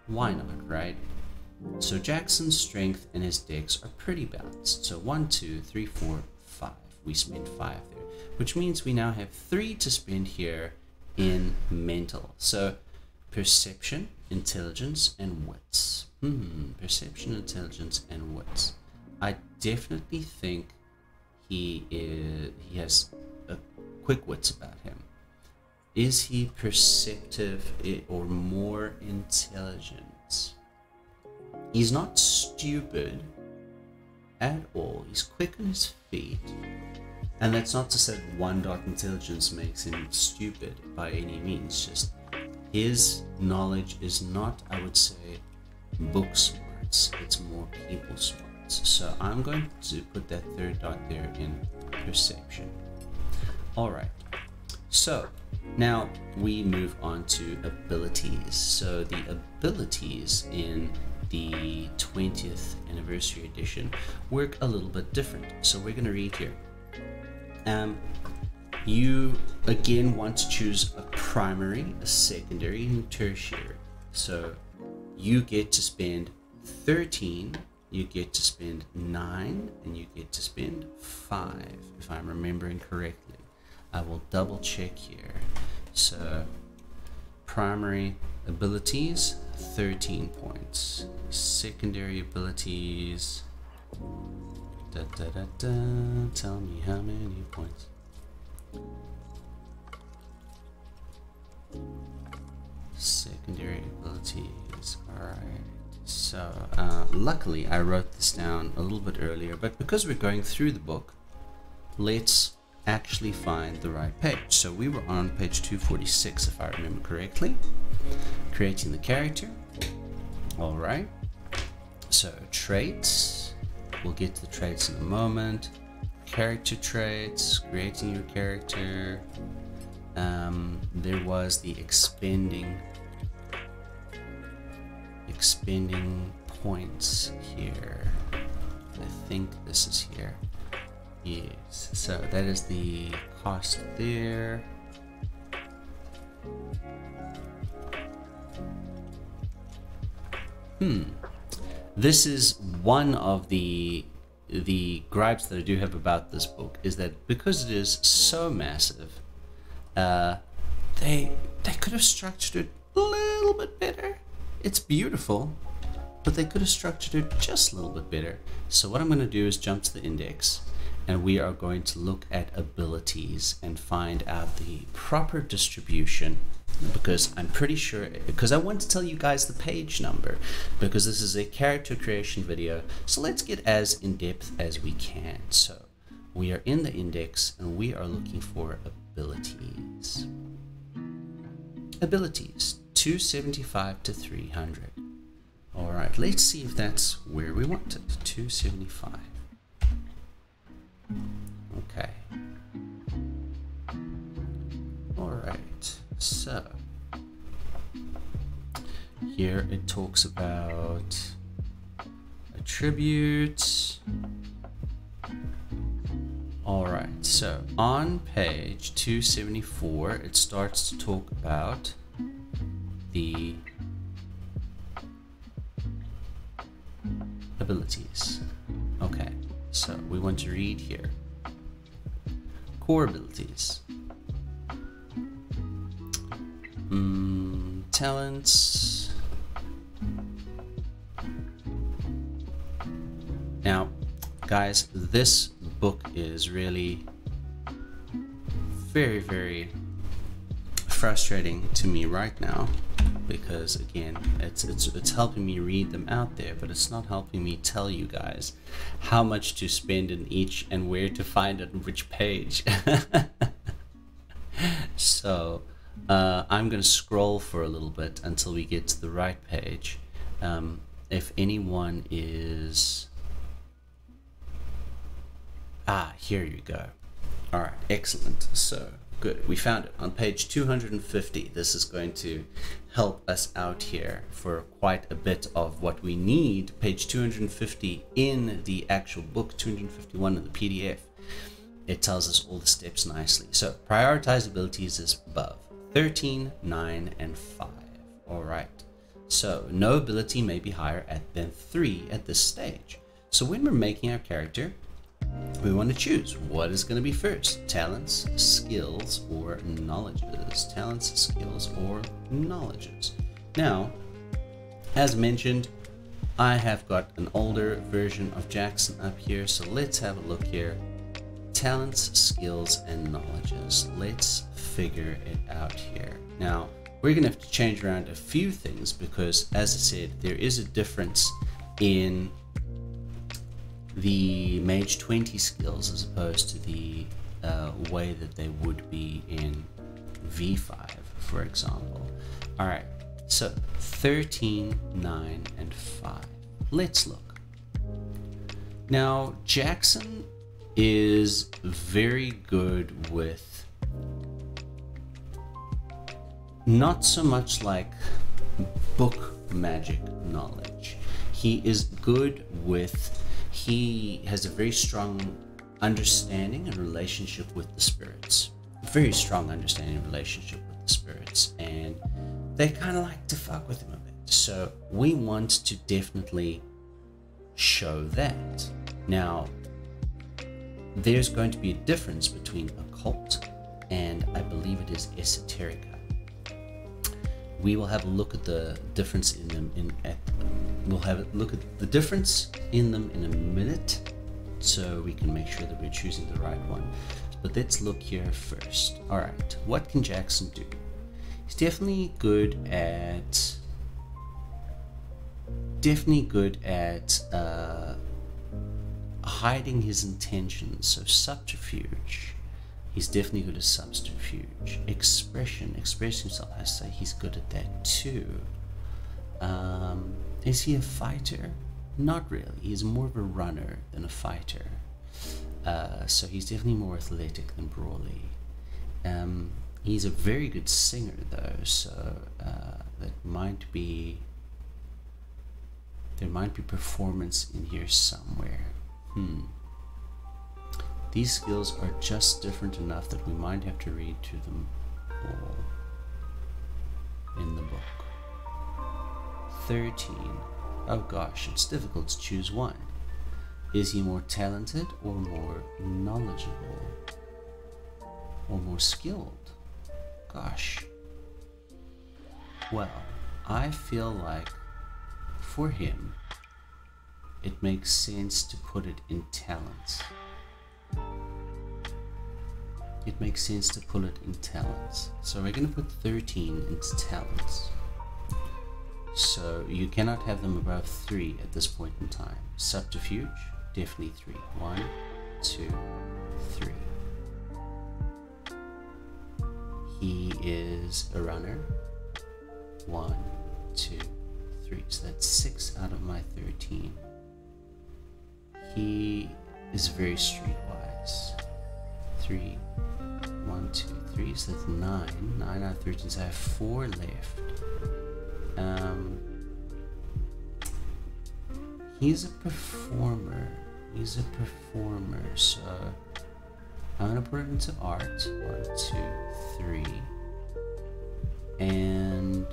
[SPEAKER 1] why not, right? So Jackson's strength and his dex are pretty balanced. So 1, 2, 3, 4, 5. We spent 5 there, which means we now have 3 to spend here in mental. So perception, intelligence, and wits. Perception, intelligence, and wits. I definitely think he has a quick wits about him. Is he perceptive or more intelligent? He's not stupid at all. He's quick on his feet. And that's not to say that 1 dot intelligence makes him stupid by any means. Just his knowledge is not, I would say, book smarts. It's more people smarts. So I'm going to put that 3rd dot there in perception. Alright. So now we move on to abilities. So the abilities in the 20th anniversary edition work a little bit different. So we're going to read here. You again want to choose a primary, a secondary, and tertiary. So you get to spend 13, you get to spend 9, and you get to spend 5, if I'm remembering correctly. I will double check here. So primary abilities, 13 points. Secondary abilities, tell me how many points. Secondary abilities. Alright. So luckily I wrote this down a little bit earlier, but because we're going through the book, let's actually find the right page. So we were on page 246, if I remember correctly. Creating the character. Alright. So traits. We'll get to the traits in a moment. Character traits, creating your character. There was the expending points here. I think this is here. Yes, so that is the cost there. This is one of the gripes that I do have about this book, is that because it is so massive, they could have structured it a little bit better. It's beautiful, but they could have structured it just a little bit better. So what I'm going to do is jump to the index, and we are going to look at abilities and find out the proper distribution, because I'm pretty sure, because I want to tell you guys the page number, because this is a character creation video. So let's get as in depth as we can. So we are in the index and we are looking for abilities. Abilities 275 to 300. All right, let's see if that's where we want it. 275. Okay. All right. so here it talks about attributes. Alright, so on page 274 it starts to talk about the abilities. Okay, so we want to read here. Core abilities. Talents. Now, guys, this book is really very, very frustrating to me right now, because again, it's helping me read them out there, but it's not helping me tell you guys how much to spend in each and where to find it on which page. So I'm gonna scroll for a little bit until we get to the right page. If anyone is here you go. All right, excellent. So good, we found it on page 250. This is going to help us out here for quite a bit of what we need. Page 250 in the actual book, 251 in the PDF. It tells us all the steps nicely. So prioritize abilities is above 13, 9, and 5. All right. So no ability may be higher than 3 at this stage. So when we're making our character, we want to choose what is going to be first: talents, skills, or knowledges. Talents, skills, or knowledges. Now, as mentioned, I have got an older version of Jackson up here, so let's have a look here. Talents, skills, and knowledges. Let's figure it out here. Now, we're going to have to change around a few things because, as I said, there is a difference in the Mage 20 skills as opposed to the way that they would be in V5, for example. Alright, so 13, 9, and 5. Let's look. Now, Jackson is very good with not so much like book magic knowledge. He is good with, he has a very strong understanding and relationship with the spirits. Very strong understanding and relationship with the spirits, and they kind of like to fuck with him a bit. So we want to definitely show that. Now, there's going to be a difference between occult and I believe it is esoterica. We will have a look at the difference in them we'll have a look at the difference in them in a minute, so we can make sure that we're choosing the right one. But let's look here first. All right, what can Jackson do? He's definitely good at hiding his intentions, so subterfuge. He's definitely good at subterfuge. Expression, express himself, I say he's good at that too. Is he a fighter? Not really. He's more of a runner than a fighter. So he's definitely more athletic than brawly. He's a very good singer though, so there might be performance in here somewhere. These skills are just different enough that we might have to read to them all in the book. 13. Oh gosh, it's difficult to choose one. Is he more talented or more knowledgeable? Or more skilled? Gosh. Well, I feel like for him, it makes sense to put it in talents. It makes sense to put it in talents. So we're going to put 13 into talents. So you cannot have them above 3 at this point in time. Subterfuge, definitely 3. 1, 2, 3. He is a runner. 1, 2, 3. So that's 6 out of my 13. He is very streetwise. 3, 1, 1, 2, 3, so that's 9. 9 out of 13, so I have 4 left. He's a performer. So I'm gonna put it into art. 1, 2, 3. And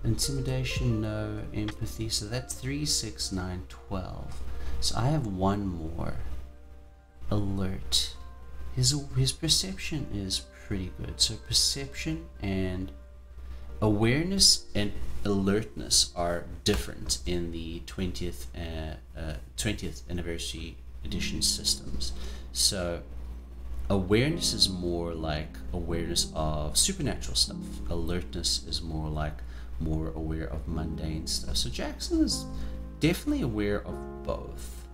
[SPEAKER 1] intimidation, no. Empathy, so that's 3, 6, 9, 12. So I have 1 more. Alert. His perception is pretty good. So perception and awareness and alertness are different in the 20th anniversary edition systems. So awareness is more like awareness of supernatural stuff. Alertness is more like more aware of mundane stuff. So Jackson is definitely aware of both.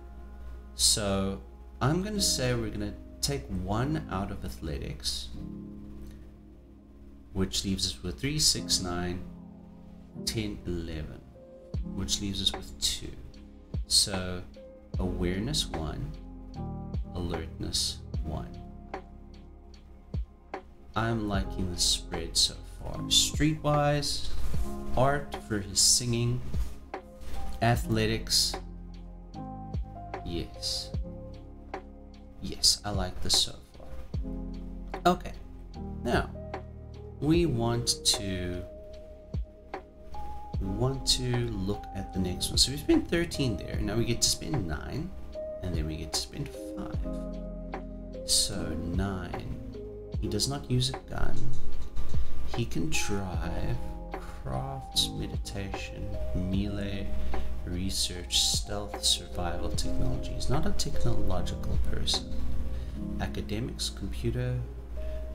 [SPEAKER 1] So I'm going to say we're going to take 1 out of athletics, which leaves us with 3, 6, 9, 10, 11, which leaves us with 2. So awareness 1, alertness 1. I'm liking the spread so far. Streetwise, art for his singing, athletics, yes. Yes, I like this so far. Okay, now we want to look at the next one. So we spent 13 there. Now we get to spend 9, and then we get to spend 5. So 9. He does not use a gun. He can drive, crafts, meditation, melee, research, stealth, survival technology. He's not a technological person. Academics, computer,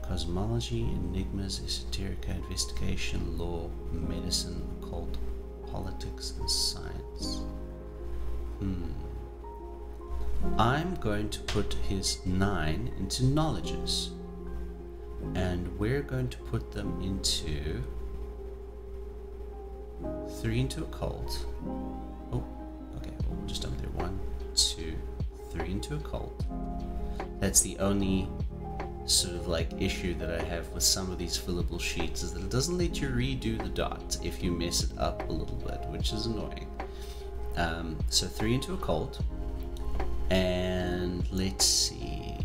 [SPEAKER 1] cosmology, enigmas, esoterica, investigation, law, medicine, occult, politics, and science. I'm going to put his 9 into knowledges, and we're going to put them into 3 into occult. Oh, okay, well, just over there. 1, 2, 3 into occult. That's the only sort of like issue that I have with some of these fillable sheets, is that it doesn't let you redo the dot if you mess it up a little bit, which is annoying. So 3 into occult, and let's see,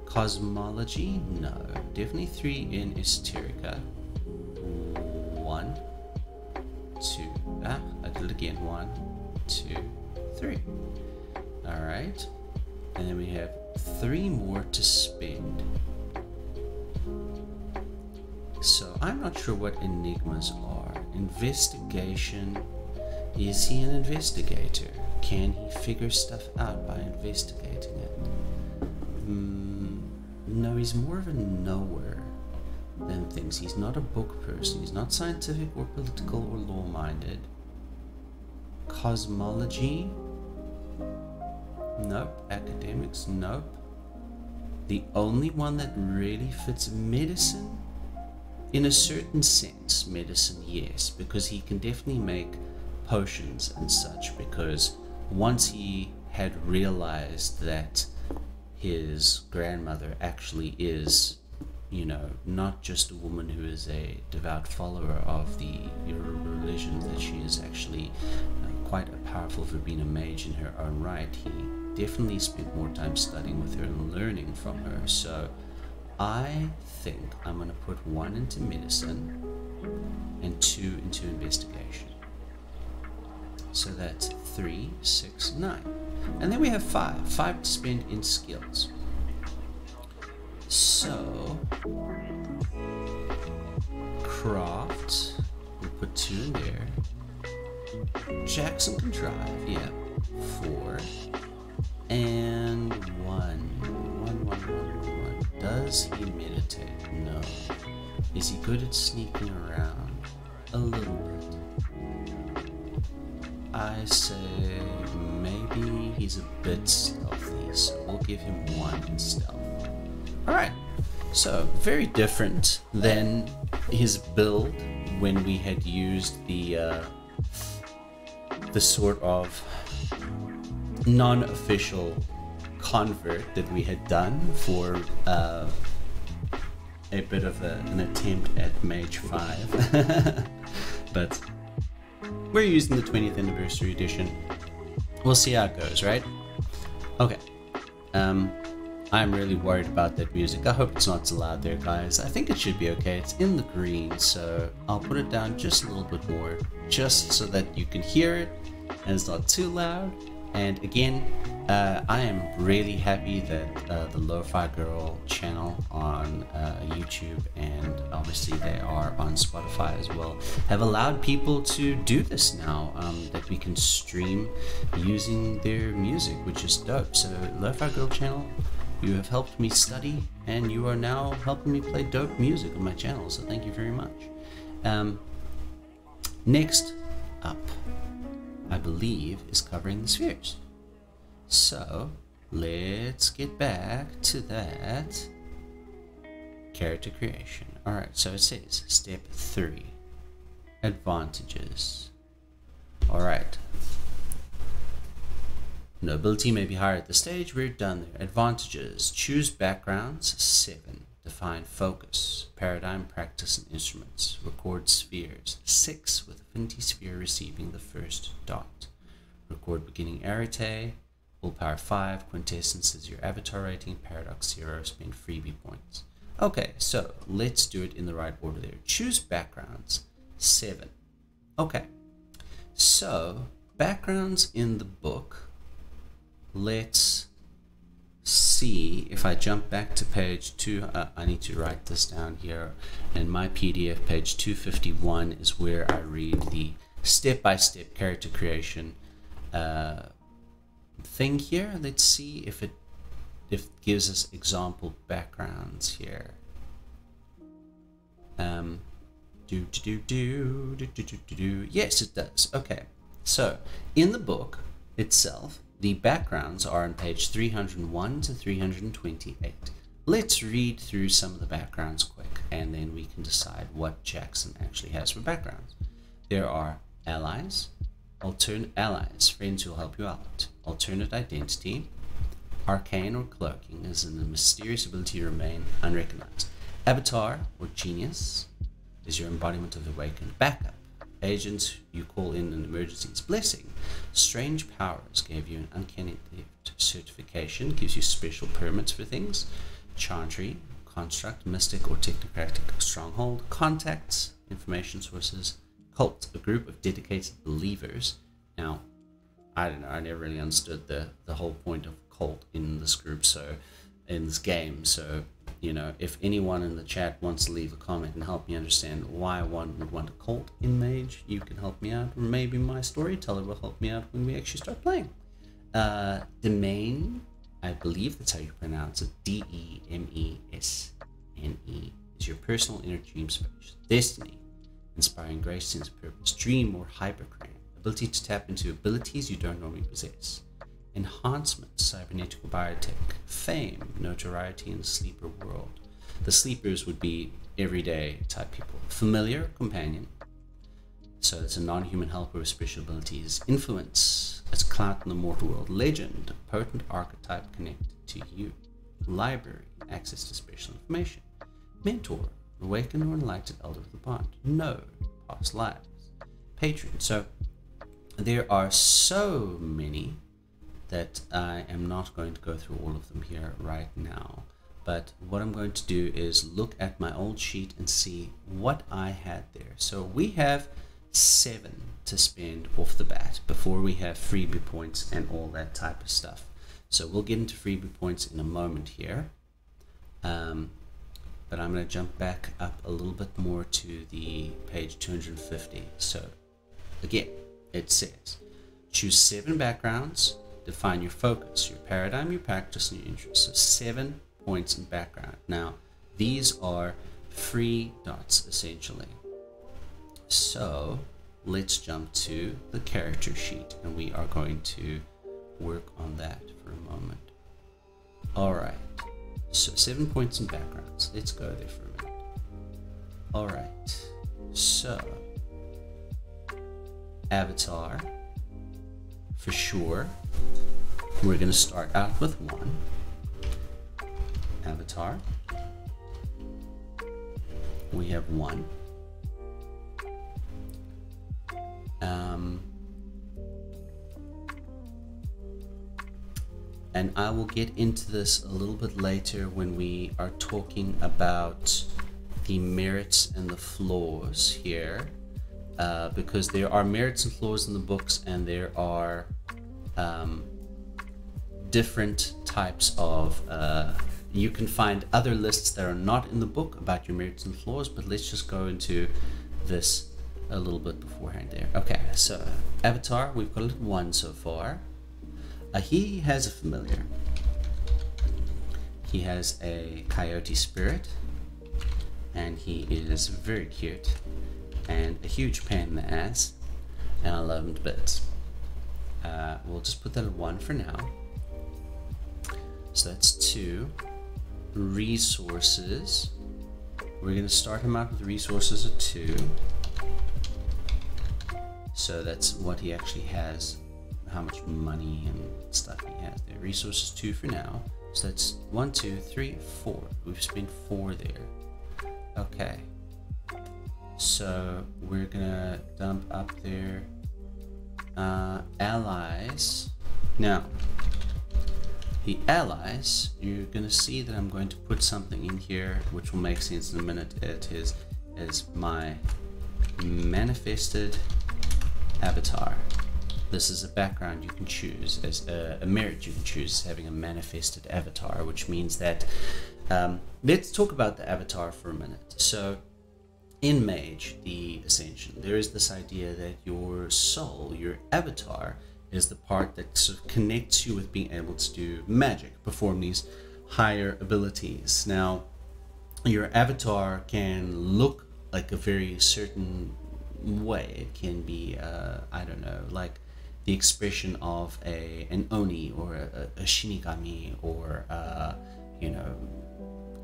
[SPEAKER 1] cosmology, no, definitely 3 in esoterica. 1, 2, I did it again. 1, 2, 3. All right, and then we have 3 more to spend. So I'm not sure what enigmas are. Investigation. Is he an investigator? Can he figure stuff out by investigating it? No, he's more of a knower than things. He's not a book person. He's not scientific or political or law-minded. Cosmology? Nope. Academics? Nope. The only one that really fits, medicine, in a certain sense, medicine, yes, because he can definitely make potions and such, because once he had realized that his grandmother actually is, you know, not just a woman who is a devout follower of the religion, that she is actually quite a powerful verbena mage in her own right, he definitely spent more time studying with her and learning from her. So I think I'm going to put 1 into medicine and 2 into investigation. So that's 3, 6, 9. And then we have 5 to spend in skills. So craft, we'll put 2 in there. Jackson can drive, yeah. 4 and 1. Does he meditate? No. Is he good at sneaking around? A little bit. I say maybe he's a bit stealthy, so we'll give him 1 in stealth. Alright, so very different than his build when we had used the sort of non-official convert that we had done for a bit of an attempt at Mage 5. But we're using the 20th anniversary edition. We'll see how it goes, right? Okay. I'm really worried about that music. I hope it's not so loud there, guys. I think it should be okay. It's in the green, so I'll put it down just a little bit more, just so that you can hear it and it's not too loud. And again, I am really happy that the Lo-Fi Girl channel on YouTube, and obviously they are on Spotify as well, have allowed people to do this now, that we can stream using their music, which is dope. So Lo-Fi Girl channel, you have helped me study, and you are now helping me play dope music on my channel, so thank you very much. Next up, I believe, is covering the spheres. So let's get back to that character creation. Alright, so it says step 3, advantages. Alright, nobility may be higher at this stage. We're done there. Advantages: choose backgrounds. 7, define focus, paradigm, practice, and instruments. Record spheres. 6, with affinity sphere receiving the first dot. Record beginning arete. Willpower 5. Quintessence is your avatar rating. Paradox 0. Spend freebie points. Okay, so let's do it in the right order there. Choose backgrounds. 7. Okay, so backgrounds in the book. Let's see if I jump back to page 2. I need to write this down here. In my PDF, page 251 is where I read the step-by-step character creation thing here. Let's see if it gives us example backgrounds here. Yes, it does. Okay, so in the book itself, the backgrounds are on page 301 to 328. Let's read through some of the backgrounds quick, and then we can decide what Jackson actually has for backgrounds. There are allies, alternate allies, friends who will help you out. Alternate identity, arcane or cloaking, is in the mysterious ability to remain unrecognized. Avatar or genius is your embodiment of awakened. Backup, agents you call in an emergencies. Blessing, strange powers, gave you an uncanny certification, gives you special permits for things. Chantry, construct, mystic or technocratic stronghold. Contacts, information sources. Cult, a group of dedicated believers. Now, I don't know, I never really understood the whole point of cult in this group, so in this game. So, you know, if anyone in the chat wants to leave a comment and help me understand why one would want a cult in Mage, you can help me out, or maybe my storyteller will help me out when we actually start playing. Domain, I believe that's how you pronounce it, Demesne, is your personal inner dream space. Destiny, inspiring grace, sense of purpose. Dream or hypercrane, ability to tap into abilities you don't normally possess. Enhancement, cybernetical biotech. Fame, notoriety in the sleeper world. The sleepers would be everyday type people. Familiar, companion, so it's a non-human helper with special abilities. Influence, it's clout in the mortal world. Legend, a potent archetype connected to you. Library, access to special information. Mentor, awakened or enlightened elder of the bond. Node, past lives. Patron, so there are so many that I am not going to go through all of them here right now, but what I'm going to do is look at my old sheet and see what I had there. So we have 7 to spend off the bat before we have freebie points and all that type of stuff. So we'll get into freebie points in a moment here, but I'm going to jump back up a little bit more to the page 250. So again, it says choose 7 backgrounds. Define your focus, your paradigm, your practice, and your interest. So 7 points in background. Now, these are free dots, essentially. So, let's jump to the character sheet, and we are going to work on that for a moment. Alright, so 7 points in backgrounds. Let's go there for a minute. Alright, so, avatar, for sure. we're going to start out with 1 avatar. We have 1. And I will get into this a little bit later when we are talking about the merits and the flaws here, because there are merits and flaws in the books, and there are different types of you can find other lists that are not in the book about your merits and flaws, but let's just go into this a little bit beforehand there. Okay, so avatar, we've got 1 so far. He has a familiar. He has a coyote spirit, and he is very cute and a huge pain in the ass, and I love him to bits. We'll just put that at 1 for now. So that's 2 resources. We're going to start him out with resources of 2. So that's what he actually has, how much money and stuff he has there. Resources 2 for now. So that's 1, 2, 3, 4. We've spent 4 there. Okay. So we're gonna dump up there allies. Now, the allies, you're gonna see that I'm going to put something in here which will make sense in a minute. It is my manifested avatar. This is a background you can choose as a merit you can choose, having a manifested avatar, which means that let's talk about the avatar for a minute. So in Mage the Ascension, there is this idea that your soul, your avatar, is the part that sort of connects you with being able to do magic, perform these higher abilities. Now, your avatar can look like a very certain way. It can be, I don't know, like the expression of an Oni or a Shinigami or, you know,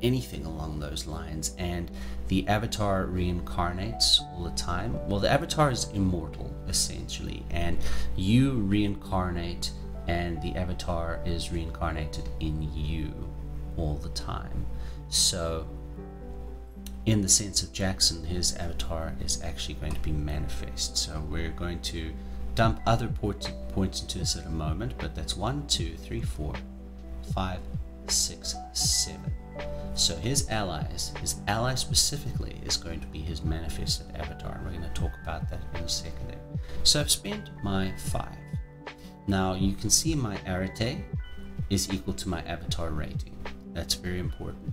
[SPEAKER 1] anything along those lines. And the avatar reincarnates all the time. Well, the avatar is immortal, essentially, and you reincarnate, and the avatar is reincarnated in you all the time. So in the sense of Jackson, his avatar is actually going to be manifest. So we're going to dump other points into this at a moment, but that's 1, 2, 3, 4, 5, 6, 7. So his ally specifically is going to be his manifested avatar, and we're going to talk about that in a second there. So I've spent my 5. Now you can see my arete is equal to my avatar rating. That's very important.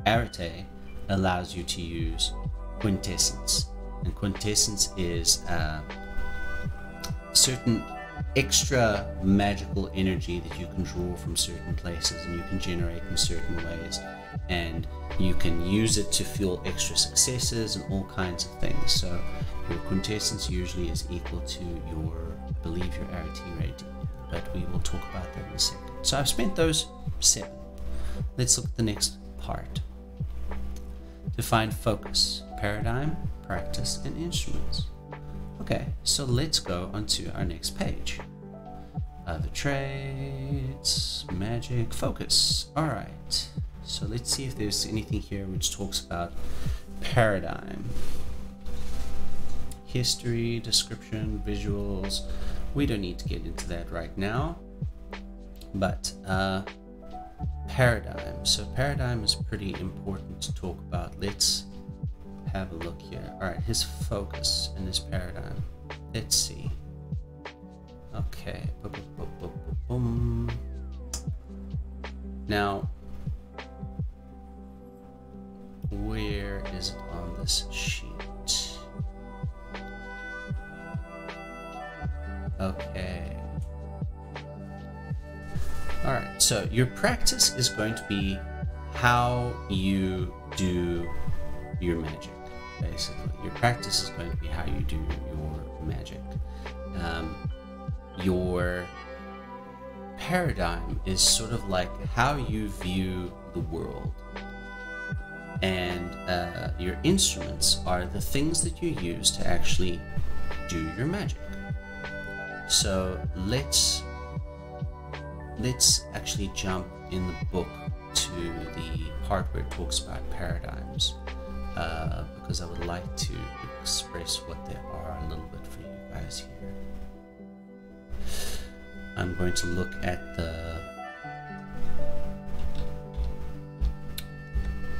[SPEAKER 1] Arete allows you to use quintessence, and quintessence is certain extra magical energy that you can draw from certain places, and you can generate in certain ways, and you can use it to fuel extra successes and all kinds of things. So your quintessence usually is equal to your, I believe, your arete rating, but we will talk about that in a second. So I've spent those 7. Let's look at the next part. Define focus, paradigm, practice, and instruments. Okay, so let's go onto our next page. Other traits, magic, focus. All right, so let's see if there's anything here which talks about paradigm. History, description, visuals. We don't need to get into that right now, but paradigm. So paradigm is pretty important to talk about. Let's have a look here. All right, his focus and his paradigm. Let's see. Okay. Boom. Now, where is it on this sheet? Okay. All right, so your practice is going to be how you do your magic, basically. Your practice is going to be how you do your magic. Your paradigm is sort of like how you view the world. And your instruments are the things that you use to actually do your magic. So let's let's actually jump in the book to the part where it talks about paradigms, because I would like to express what they are a little bit for you guys here. I'm going to look at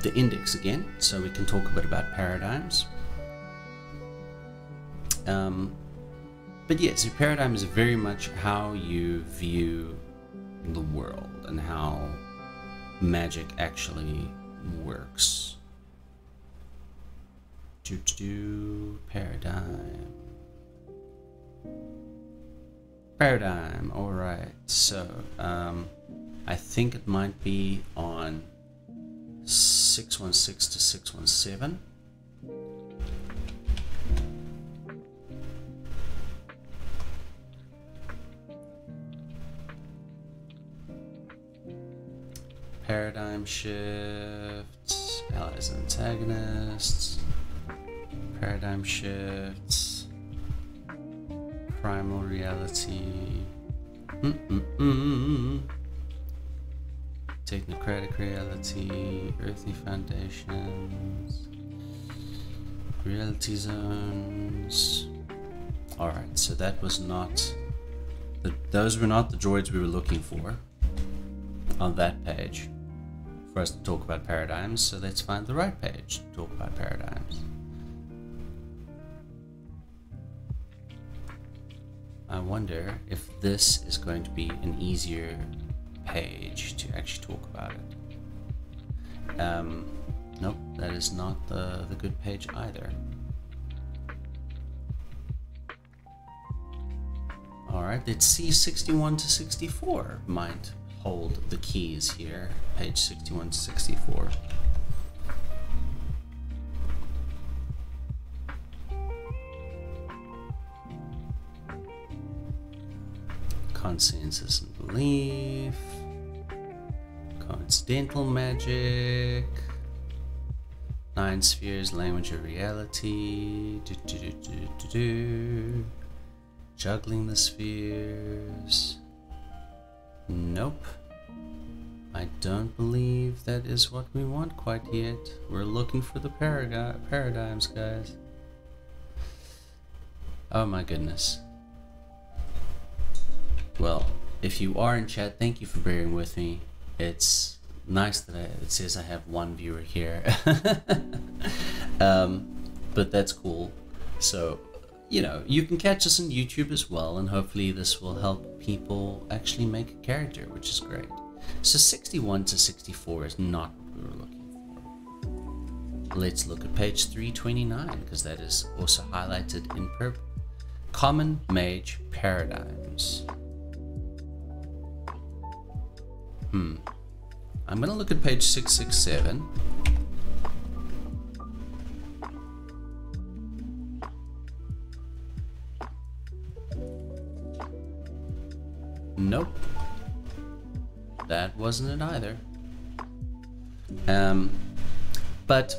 [SPEAKER 1] the index again, so we can talk a bit about paradigms. But yes, your paradigm is very much how you view the world and how magic actually works. Paradigm. All right. So I think it might be on 616 to 617. Paradigm shifts, allies and antagonists, paradigm shifts, primal reality, technocratic reality, earthly foundations, reality zones. Alright, so that was not, those were not the droids we were looking for on that page for us to talk about paradigms, so let's find the right page to talk about paradigms. I wonder if this is going to be an easier page to actually talk about it. Nope, that is not the good page either. Alright, let's see 61 to 64 might hold the keys here, page 61 to 64. Consensus and belief, coincidental magic, 9 spheres, language of reality, juggling the spheres. Nope, I don't believe that is what we want quite yet. We're looking for the paradigms, guys. Oh my goodness. Well, if you are in chat, thank you for bearing with me. It's nice that it says I have one viewer here. But that's cool. So, you know, you can catch us on YouTube as well, and hopefully this will help people actually make a character, which is great. So 61 to 64 is not what we were looking for. Let's look at page 329, because that is also highlighted in purple. Common Mage Paradigms. I'm going to look at page 667. Nope, that wasn't it either. But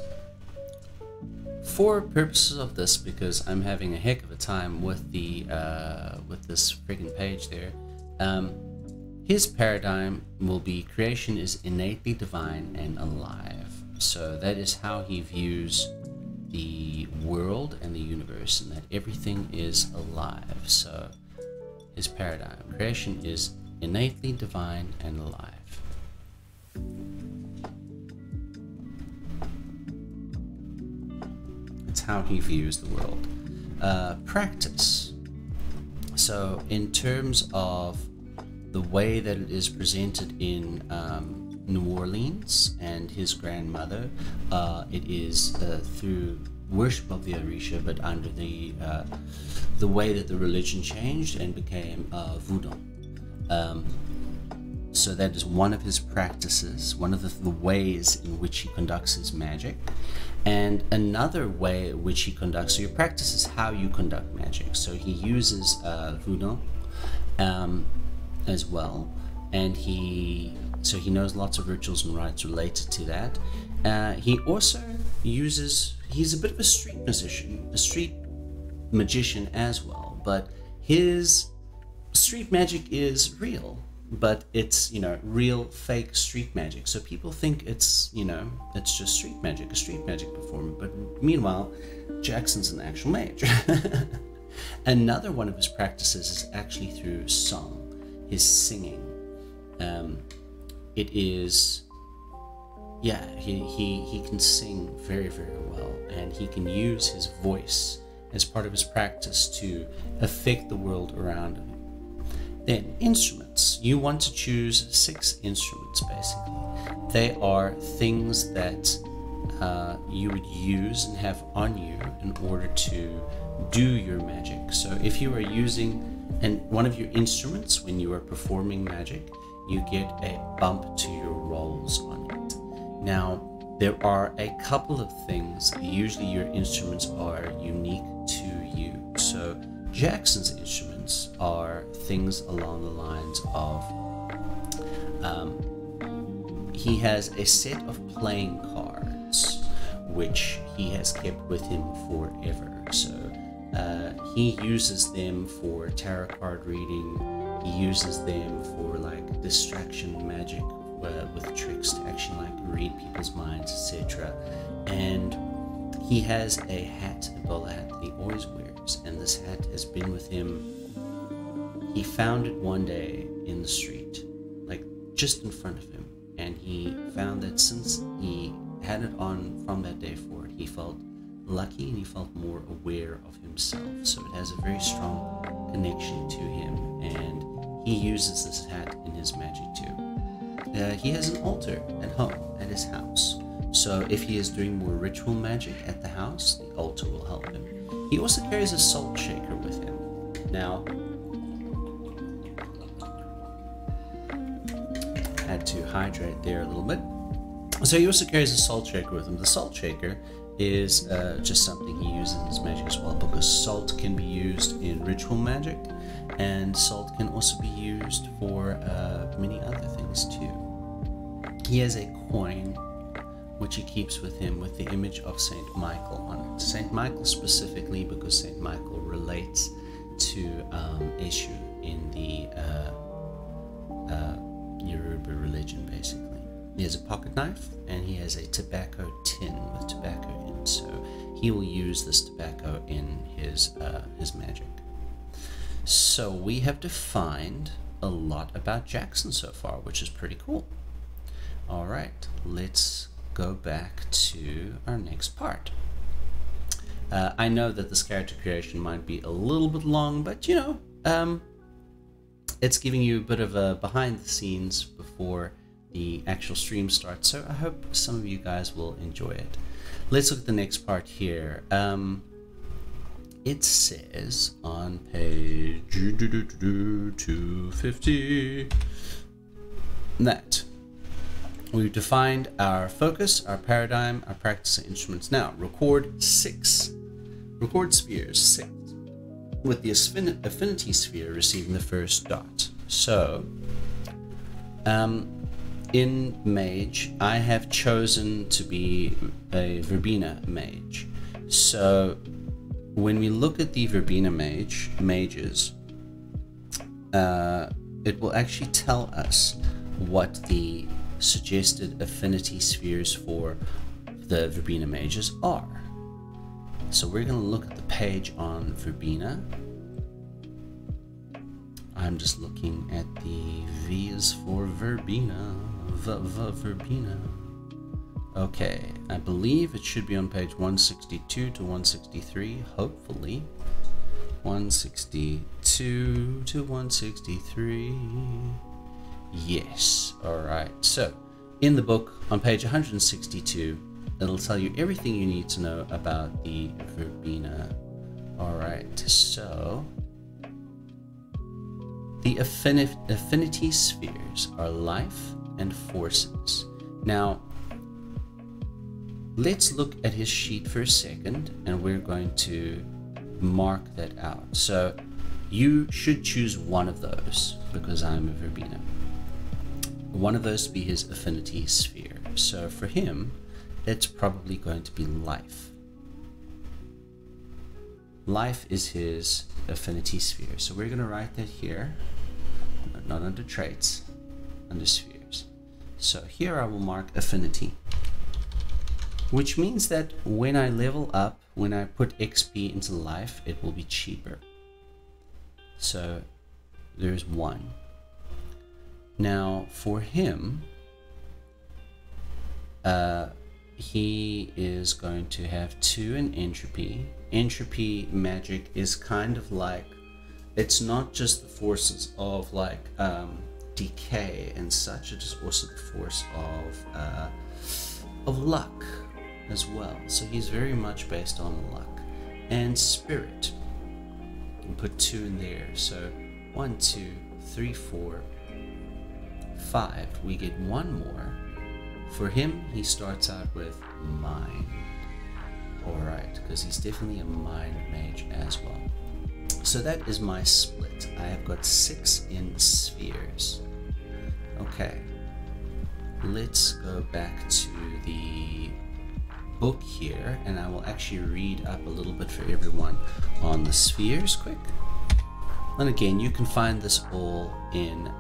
[SPEAKER 1] for purposes of this, because I'm having a heck of a time with the with this friggin' page there, his paradigm will be creation is innately divine and alive. So that is how he views the world and the universe, and that everything is alive. So his paradigm, creation is innately divine and alive. It's how he views the world. Practice. So in terms of the way that it is presented in New Orleans and his grandmother, it is through worship of the Orisha, but under the way that the religion changed and became voodoo. So that is one of his practices, one of the ways in which he conducts his magic. And another way in which he conducts, so your practice is how you conduct magic. So he uses voodoo as well, and he knows lots of rituals and rites related to that. He also uses, he's a bit of a street musician, a street magician as well, but his street magic is real. but it's, you know, real fake street magic. So people think it's, you know, it's just street magic, a street magic performer. But meanwhile, Jackson's an actual mage. Another one of his practices is actually through song, his singing. It is, yeah, he can sing very, very well, and he can use his voice as part of his practice to affect the world around him. Then instruments. You want to choose 6 instruments, basically. They are things that you would use and have on you in order to do your magic. So if you are using one of your instruments when you are performing magic, you get a bump to your rolls on it. Now, there are a couple of things. Usually your instruments are unique to you. So Jackson's instruments are things along the lines of he has a set of playing cards which he has kept with him forever. So he uses them for tarot card reading. He uses them for like distraction magic with tricks to actually like read people's minds, etc. And he has a hat, a bowler hat that he always wears, and this hat has been with him. He found it one day in the street, like just in front of him, and he found that since he had it on from that day forward, he felt lucky and he felt more aware of himself. So it has a very strong connection to him, and he uses this hat in his magic too. He has an altar at home, at his house. So if he is doing more ritual magic at the house, the altar will help him. He also carries a salt shaker with him. Now, had to hydrate there a little bit. So he also carries a salt shaker with him. The salt shaker is just something he uses in his magic as well, because salt can be used in ritual magic, and salt can also be used for many other things too. He has a coin which he keeps with him with the image of Saint Michael on it. Saint Michael specifically because Saint Michael relates to Eshu in the Yoruba religion, basically. He has a pocket knife, and he has a tobacco tin with tobacco in, so he will use this tobacco in his magic. So we have defined a lot about Jackson so far, which is pretty cool. All right, let's go back to our next part. I know that this character creation might be a little bit long, but you know, it's giving you a bit of a behind the scenes before the actual stream starts, so I hope some of you guys will enjoy it. Let's look at the next part here. It says on page 250 that we've defined our focus, our paradigm, our practice and instruments. Now, record 6. Record spheres 6, with the affinity sphere receiving the first dot. So, in Mage, I have chosen to be a Verbena Mage. So, when we look at the Verbena mages, it will actually tell us what the suggested affinity spheres for the Verbena mages are. So we're going to look at the page on Verbena. I'm just looking at the V's for Verbena. Verbena. Okay, I believe it should be on page 162 to 163, hopefully. 162 to 163. Yes, alright. So, in the book, on page 162, it'll tell you everything you need to know about the Verbena. Alright, so the affinity spheres are life and forces. Now, let's look at his sheet for a second, and we're going to mark that out. So you should choose one of those, because I'm a Verbena. One of those to be his affinity sphere. So for him, it's probably going to be life. Life is his affinity sphere. So we're going to write that here not under traits, under spheres. So here I will mark affinity, which means that when I level up, when I put XP into life, it will be cheaper. So there's 1. Now for him, he is going to have 2 in entropy. Entropy magic is kind of like, it's not just the forces of like decay and such, it is also the force of luck as well. So he's very much based on luck and spirit. And put 2 in there. So 1, 2, 3, 4, 5. We get 1 more. For him, he starts out with mind. Alright, because he's definitely a mind mage as well. So that is my split. I have got 6 in spheres. Okay. Let's go back to the book here, and I will actually read up a little bit for everyone on the spheres quick. And again, you can find this all in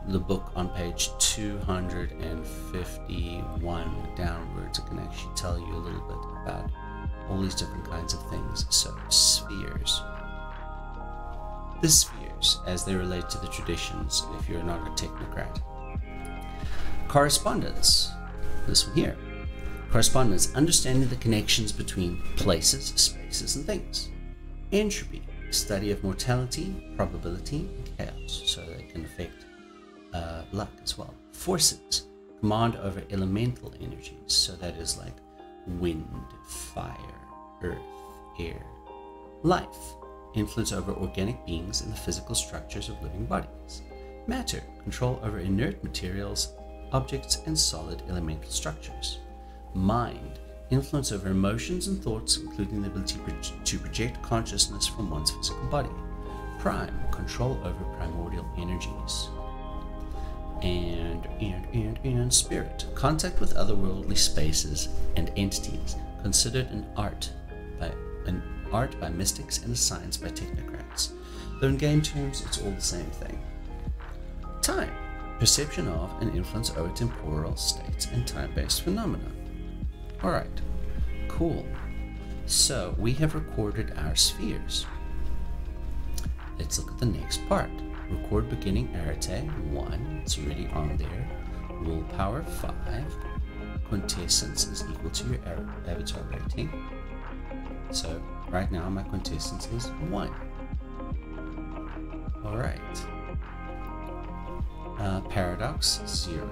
[SPEAKER 1] the book on page 251 downwards. It can actually tell you a little bit about all these different kinds of things. So spheres. The spheres as they relate to the traditions if you're not a technocrat. Correspondence. This one here. Correspondence, understanding the connections between places, spaces, and things. Entropy, study of mortality, probability, and chaos. So they can affect luck as well. Forces, command over elemental energies. So that is like wind, fire, earth, air. Life, influence over organic beings and the physical structures of living bodies. Matter, control over inert materials, objects, and solid elemental structures. Mind, influence over emotions and thoughts, including the ability to project consciousness from one's physical body. Prime, control over primordial energies. And spirit, contact with otherworldly spaces and entities, considered an art by mystics and a science by technocrats. Though in game terms, it's all the same thing. Time, perception of and influence over temporal states and time-based phenomena. Alright, cool. So we have recorded our spheres. Let's look at the next part. Record beginning arete 1, it's already on there. Willpower 5. Quintessence is equal to your avatar rating. So right now my quintessence is 1. Alright. Paradox 0.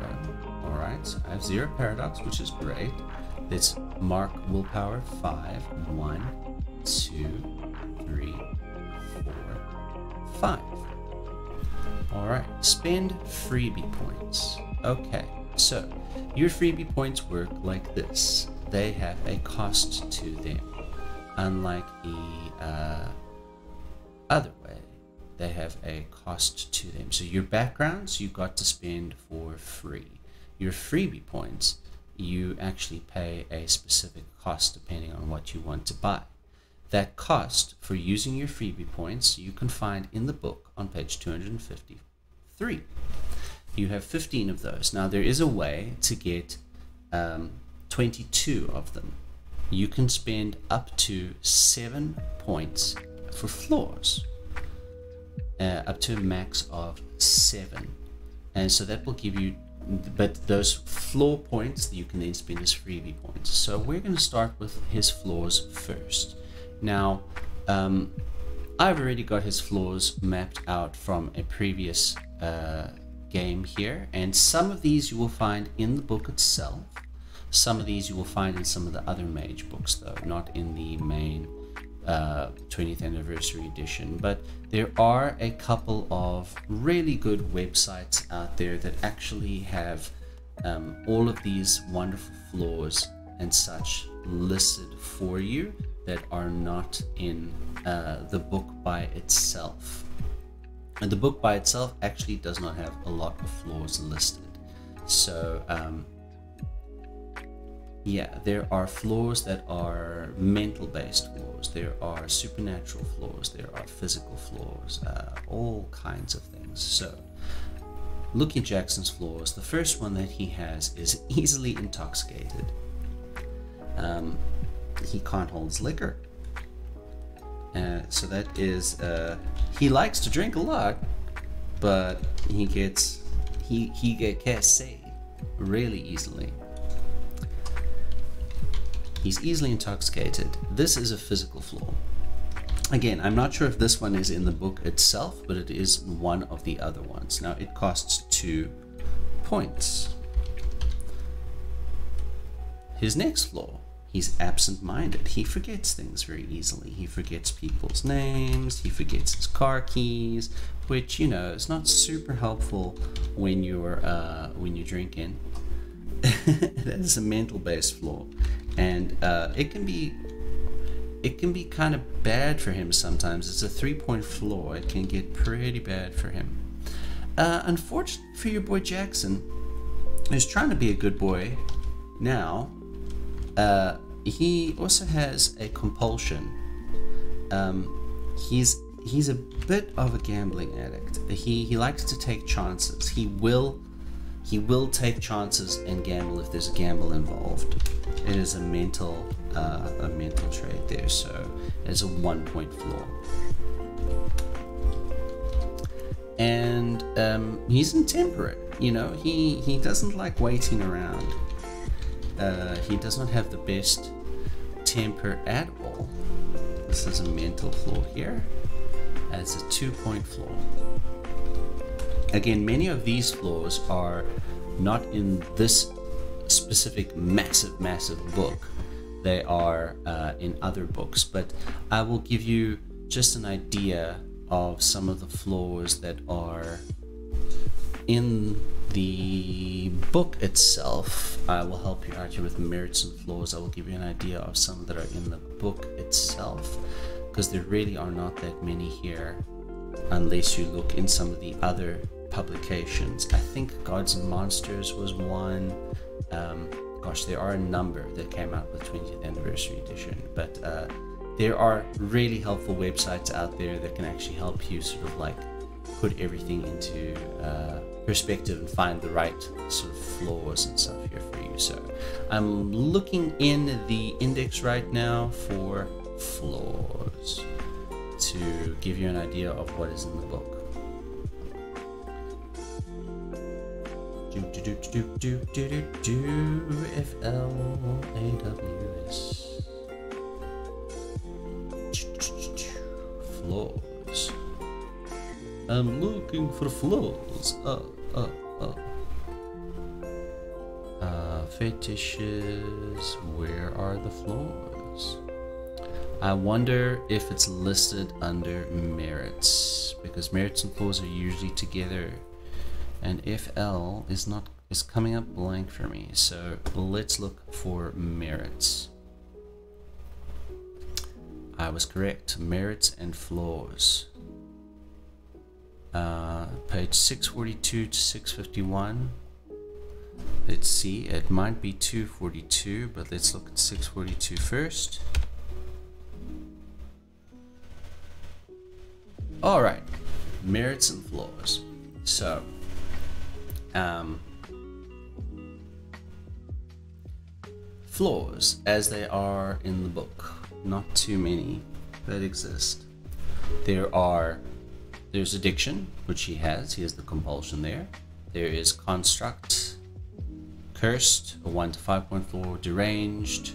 [SPEAKER 1] Alright, so I have 0 paradox, which is great. Let's mark willpower 5. 1, 2, 3, 4, 5. Alright, spend freebie points. Okay, so your freebie points work like this. They have a cost to them. Unlike the other way, they have a cost to them. So your backgrounds you got to spend for free. Your freebie points, you actually pay a specific cost depending on what you want to buy. That cost for using your freebie points you can find in the book on page 253. You have 15 of those. Now there is a way to get 22 of them. You can spend up to 7 points for floors, up to a max of 7, and so that will give you, but those floor points you can then spend as freebie points. So we're going to start with his floors first. Now I've already got his floors mapped out from a previous game here, and some of these you will find in the book itself. Some of these you will find in some of the other mage books though, not in the main 20th anniversary edition, but there are a couple of really good websites out there that actually have all of these wonderful floors and such listed for you that are not in the book by itself. And the book by itself actually does not have a lot of floors listed. So yeah, there are flaws that are mental-based flaws. There are supernatural flaws. There are physical flaws. All kinds of things. So, looking at Jackson's flaws, the first one that he has is easily intoxicated. He can't hold his liquor. So that is, he likes to drink a lot, but he gets cassé really easily. He's easily intoxicated. This is a physical flaw. Again, I'm not sure if this one is in the book itself, but it is one of the other ones. Now, it costs 2 points. His next flaw, he's absent-minded. He forgets things very easily. He forgets people's names. He forgets his car keys, which, you know, is not super helpful when you're drinking. That is a mental-based flaw, and it can be kind of bad for him sometimes. It's a 3-point flaw. It can get pretty bad for him. Unfortunately for your boy Jackson, who's trying to be a good boy now, he also has a compulsion. He's a bit of a gambling addict. He likes to take chances. He will take chances and gamble if there's a gamble involved. It is a mental trait there, so it's a 1-point flaw. And he's intemperate. You know, he doesn't like waiting around. He does not have the best temper at all. This is a mental flaw here. It's a 2-point flaw. Again, many of these flaws are not in this specific massive book. They are in other books, but I will give you just an idea of some of the flaws that are in the book itself. I will help you out here with merits and flaws. I will give you an idea of some that are in the book itself, because there really are not that many here unless you look in some of the other publications. I think Gods and Monsters was one. Gosh, there are a number that came out with 20th anniversary edition, but there are really helpful websites out there that can actually help you sort of like put everything into perspective and find the right sort of flaws and stuff here for you. So I'm looking in the index right now for flaws to give you an idea of what is in the book. FLAWS. Flaws. I'm looking for flaws. Fetishes. Where are the flaws? I wonder if it's listed under merits, because merits and flaws are usually together, and FL is coming up blank for me. So let's look for merits. I was correct. Merits and flaws. Page 642 to 651. Let's see, it might be 242, but let's look at 642 first. Alright, merits and flaws. So, flaws as they are in the book. Not too many that exist. There's addiction, which he has the compulsion there. There is construct, cursed, a 1 to 5 point flaw, deranged,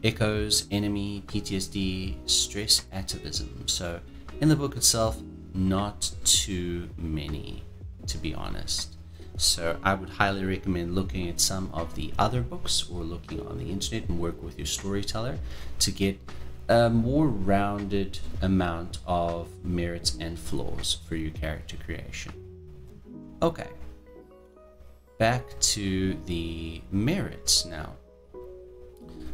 [SPEAKER 1] echoes, enemy, PTSD, stress, atavism. So in the book itself, not too many, to be honest. So I would highly recommend looking at some of the other books or looking on the internet and work with your storyteller to get a more rounded amount of merits and flaws for your character creation. Okay, back to the merits now.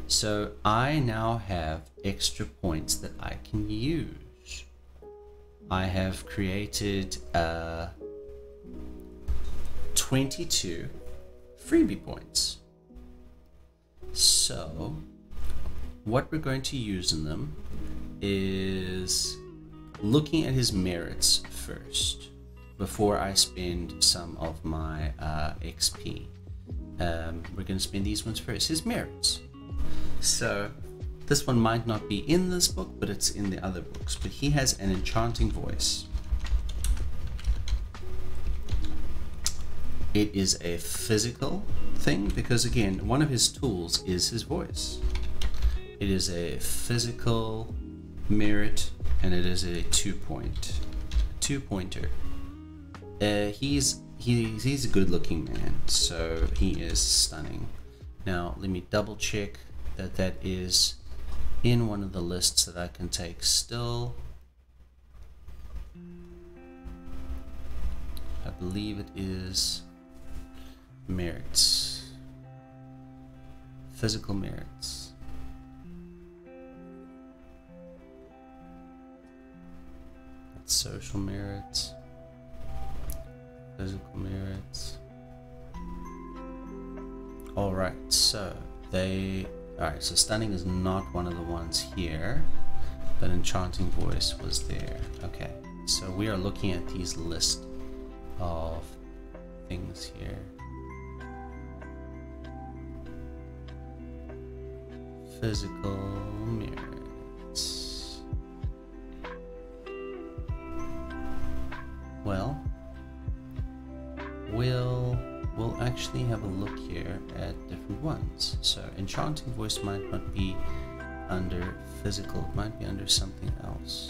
[SPEAKER 1] So I now have extra points that I can use. I have created 22 freebie points. So what we're going to use in them is looking at his merits first before I spend some of my XP. We're going to spend these ones first, his merits. So this one might not be in this book, but it's in the other books. But he has an enchanting voice. It is a physical thing because, again, one of his tools is his voice. It is a physical merit, and it is a two-pointer. He's a good-looking man, so he is stunning. Now, let me double-check that is in one of the lists that I can take still. I believe it is merits, physical merits. That's social merits, physical merits. All right, so so stunning is not one of the ones here, but enchanting voice was there. Okay, so we are looking at these list of things here. Physical merits. Well, we'll actually have a look here at different ones. So enchanting voice might not be under physical, it might be under something else.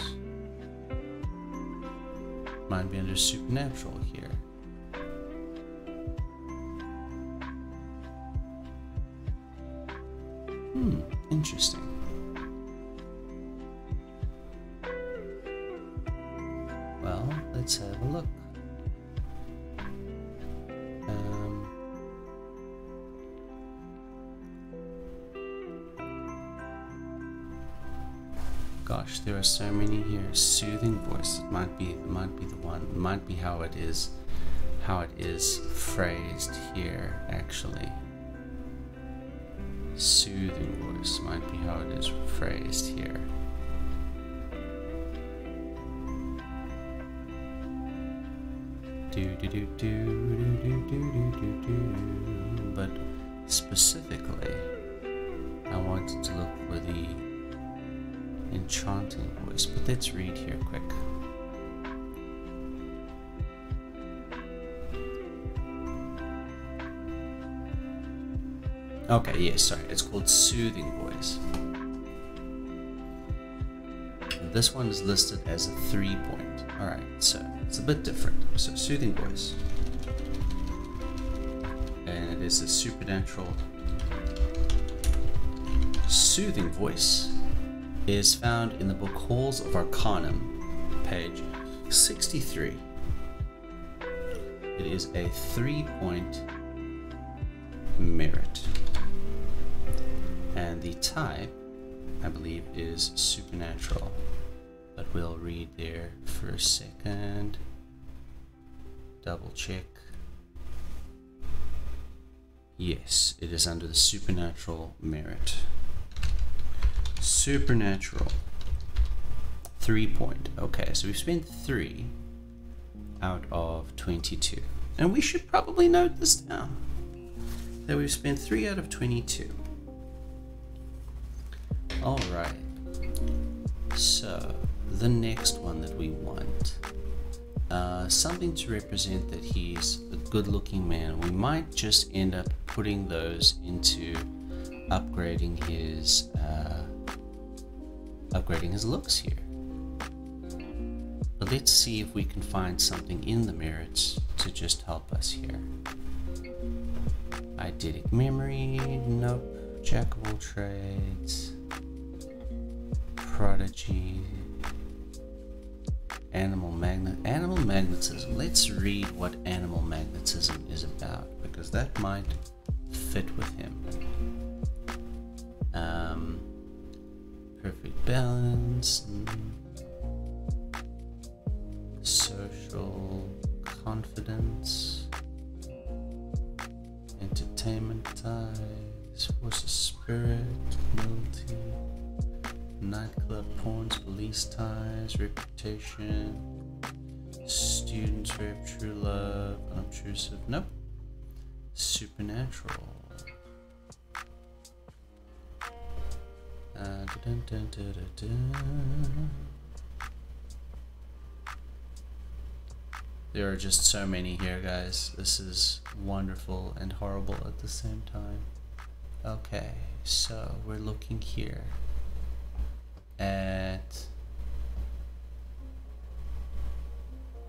[SPEAKER 1] Might be under supernatural here. Interesting. Well, let's have a look. Gosh, there are so many here. Soothing voice. It might be the one. It might be how it is phrased here, actually. Soothing voice might be how it is phrased here. But specifically, I wanted to look for the enchanting voice. But let's read here quick. Okay, yes, sorry, it's called soothing voice. And this one is listed as a 3-point. Alright, so it's a bit different. So soothing voice. And it is a supernatural. Soothing voice is found in the book Halls of Arcanum, page 63. It is a 3-point merit. And the type, I believe, is supernatural. But we'll read there for a second. Double check. Yes, it is under the supernatural merit. Supernatural. 3-point. Okay, so we've spent 3 out of 22. And we should probably note this down. That we've spent 3 out of 22. Alright, so the next one that we want, something to represent that he's a good-looking man. We might just end up putting those into upgrading his looks here. But let's see if we can find something in the merits to just help us here. Eidetic memory, nope. Jack of all trades. Prodigy, animal magnetism. Let's read what animal magnetism is about, because that might fit with him. Perfect balance, social confidence, entertainment ties, forces. spirit, loyalty, nightclub, pawns, police ties, reputation, students, rape, true love, unobtrusive, nope. Supernatural. There are just so many here, guys. This is wonderful and horrible at the same time. Okay, so we're looking here at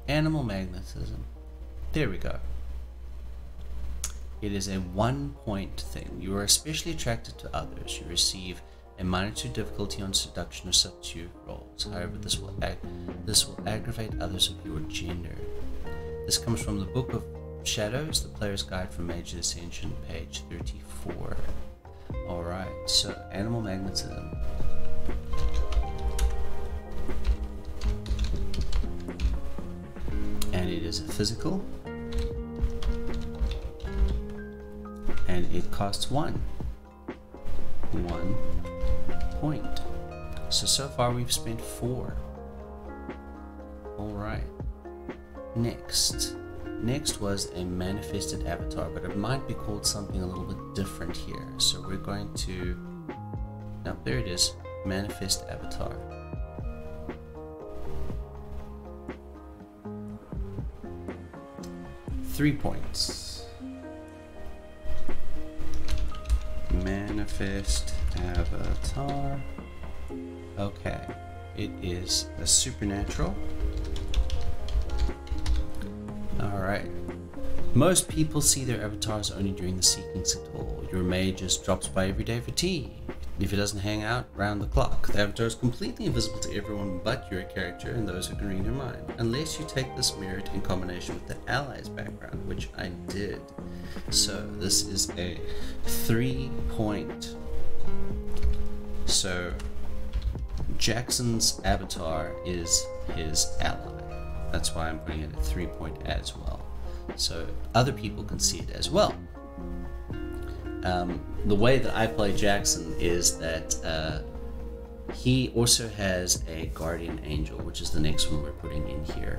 [SPEAKER 1] animal magnetism. There we go. It is a 1-point thing. You are especially attracted to others. You receive a -2 difficulty on seduction or substitute rolls. However, this will aggravate others of your gender. This comes from the Book of Shadows, the Player's Guide for Mage The Ascension, page 34. Alright, so animal magnetism. And it is a physical. And it costs 1 point. So far we've spent 4. Alright. Next was a manifested avatar, but it might be called something a little bit different here. So we're going to... Now, there it is. Manifest avatar. Three points. Manifest avatar. Okay. It is a supernatural. Alright. Most people see their avatars only during the seeking ritual. Your mage just drops by every day for tea. If he doesn't hang out round the clock, the avatar is completely invisible to everyone but your character and those who can read your mind, unless you take this merit in combination with the ally's background, which I did. So this is a 3 point. So Jackson's avatar is his ally. That's why I'm putting it at 3 point as well. So other people can see it as well. The way that I play Jackson is that he also has a guardian angel, which is the next one we're putting in here.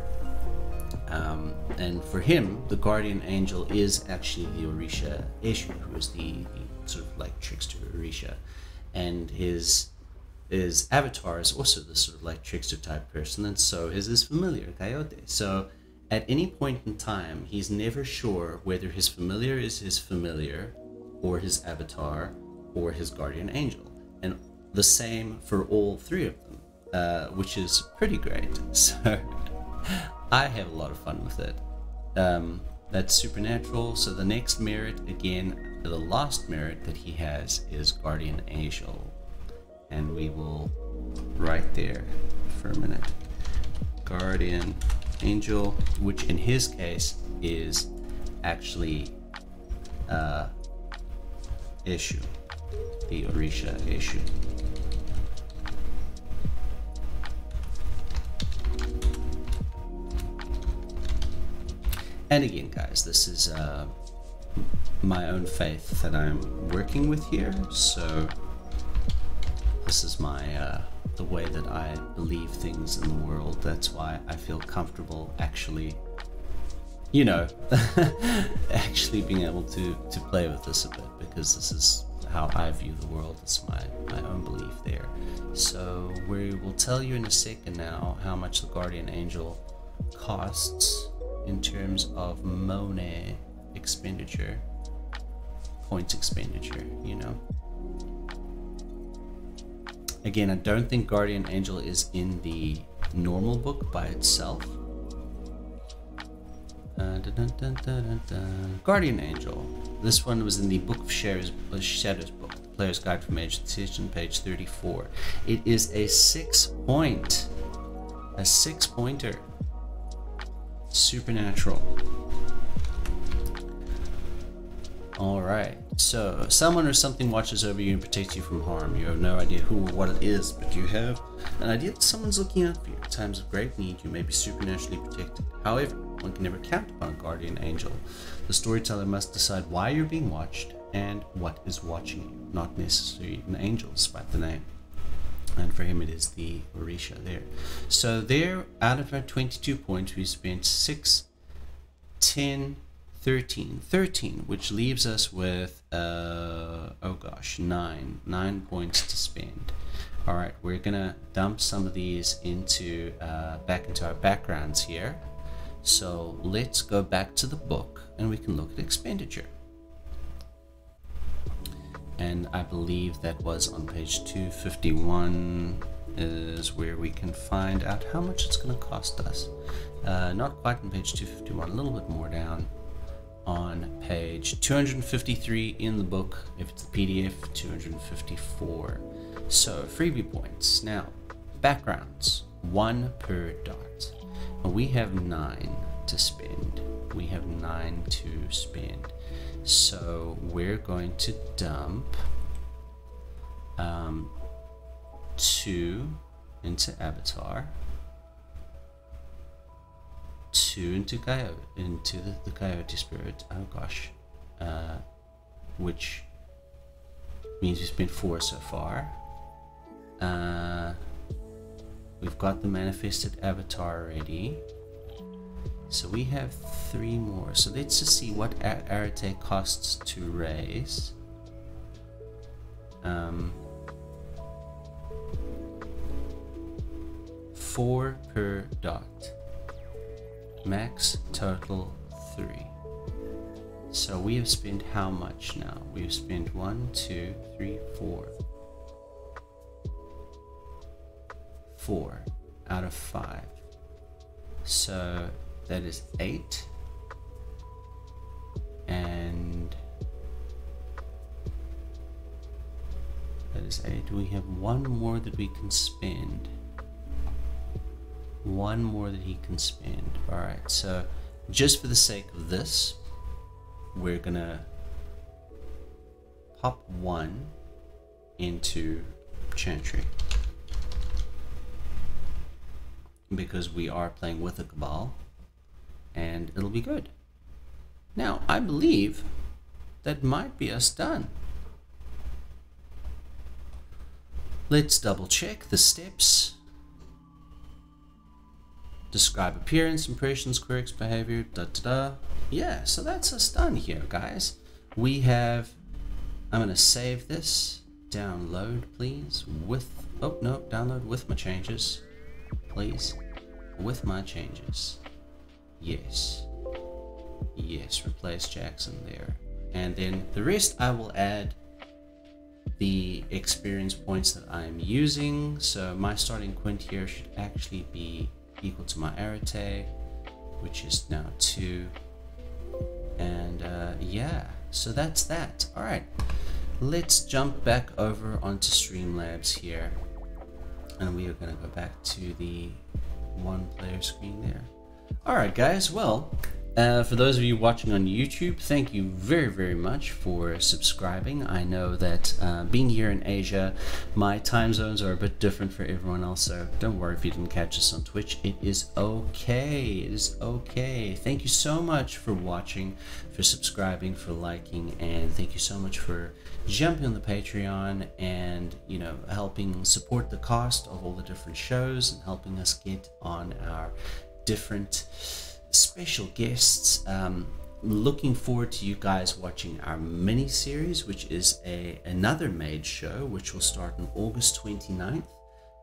[SPEAKER 1] And for him, the guardian angel is actually the Orisha Eshu, who is the sort of like trickster Orisha. And his avatar is also the sort of like trickster type person, and so is his familiar, Coyote. So at any point in time, he's never sure whether his familiar is his familiar, or his avatar, or his guardian angel. And the same for all three of them, which is pretty great. So I have a lot of fun with it. That's supernatural. So the next merit, again, the last merit that he has is guardian angel. And we will write there for a minute. Guardian angel, which in his case is actually Eshu, the Orisha Eshu. And again, guys, this is my own faith that I'm working with here, so this is my the way that I believe things in the world. That's why I feel comfortable actually, you know, actually being able to play with this a bit, because this is how I view the world. It's my own belief there. So we will tell you in a second now how much the guardian angel costs in terms of money expenditure, points expenditure, you know. Again, I don't think Guardian Angel is in the normal book by itself. Guardian Angel. This one was in the Book of Shadows book, the Player's Guide for Mage The Ascension, page 34. It is a 6 point. A 6-pointer. Supernatural. Alright, so someone or something watches over you and protects you from harm. You have no idea who or what it is, but you have an idea that someone's looking out for you. In times of great need, you may be supernaturally protected. However, one can never count upon a guardian angel. The storyteller must decide why you're being watched and what is watching you, not necessarily an angel despite the name. And for him it is the Orisha there. So there, out of our 22 points, we spent 6, 10, 13, which leaves us with, oh gosh, 9 points to spend. All right, we're gonna dump some of these into back into our backgrounds here. So let's go back to the book and we can look at expenditure. And I believe that was on page 251 is where we can find out how much it's going to cost us. Not quite on page 251, a little bit more down on page 253 in the book. If it's the PDF, 254. So freebie points. Now, backgrounds, 1 per dot. We have 9 to spend. We have 9 to spend. So we're going to dump 2 into Avatar, 2 into Coyote, into the Coyote Spirit. Oh gosh, which means we spent 4 so far. We've got the manifested Avatar already. So we have 3 more. So let's just see what Arete costs to raise. 4 per dot. Max total 3. So we have spent how much now? We've spent 1, 2, 3, 4. 4 out of 5. So that is 8, and that is 8. We have 1 more that we can spend. 1 more that he can spend. All right, so just for the sake of this, we're gonna pop 1 into Chantry, because we are playing with a Cabal, and it'll be good. Now, I believe that might be us done. Let's double check the steps. Describe appearance, impressions, quirks, behavior, Yeah, so that's us done here, guys. We have, I'm gonna save this, download please, with, oh no, download with my changes, please, with my changes. Yes, replace Jackson there. And then the rest I will add the experience points that I'm using. So my starting quint here should actually be equal to my Arete, which is now 2. And yeah, so that's that. All right, let's jump back over onto Streamlabs here, and we are going to go back to the 1-player screen there. All right, guys, well, for those of you watching on YouTube, thank you very, very much for subscribing. I know that being here in Asia, my time zones are a bit different for everyone else, so don't worry if you didn't catch us on Twitch. It is okay. It is okay. Thank you so much for watching, for subscribing, for liking, and thank you so much for jumping on the Patreon and, you know, helping support the cost of all the different shows and helping us get on our different special guests. Looking forward to you guys watching our mini series, which is another Mage show, which will start on August 29th,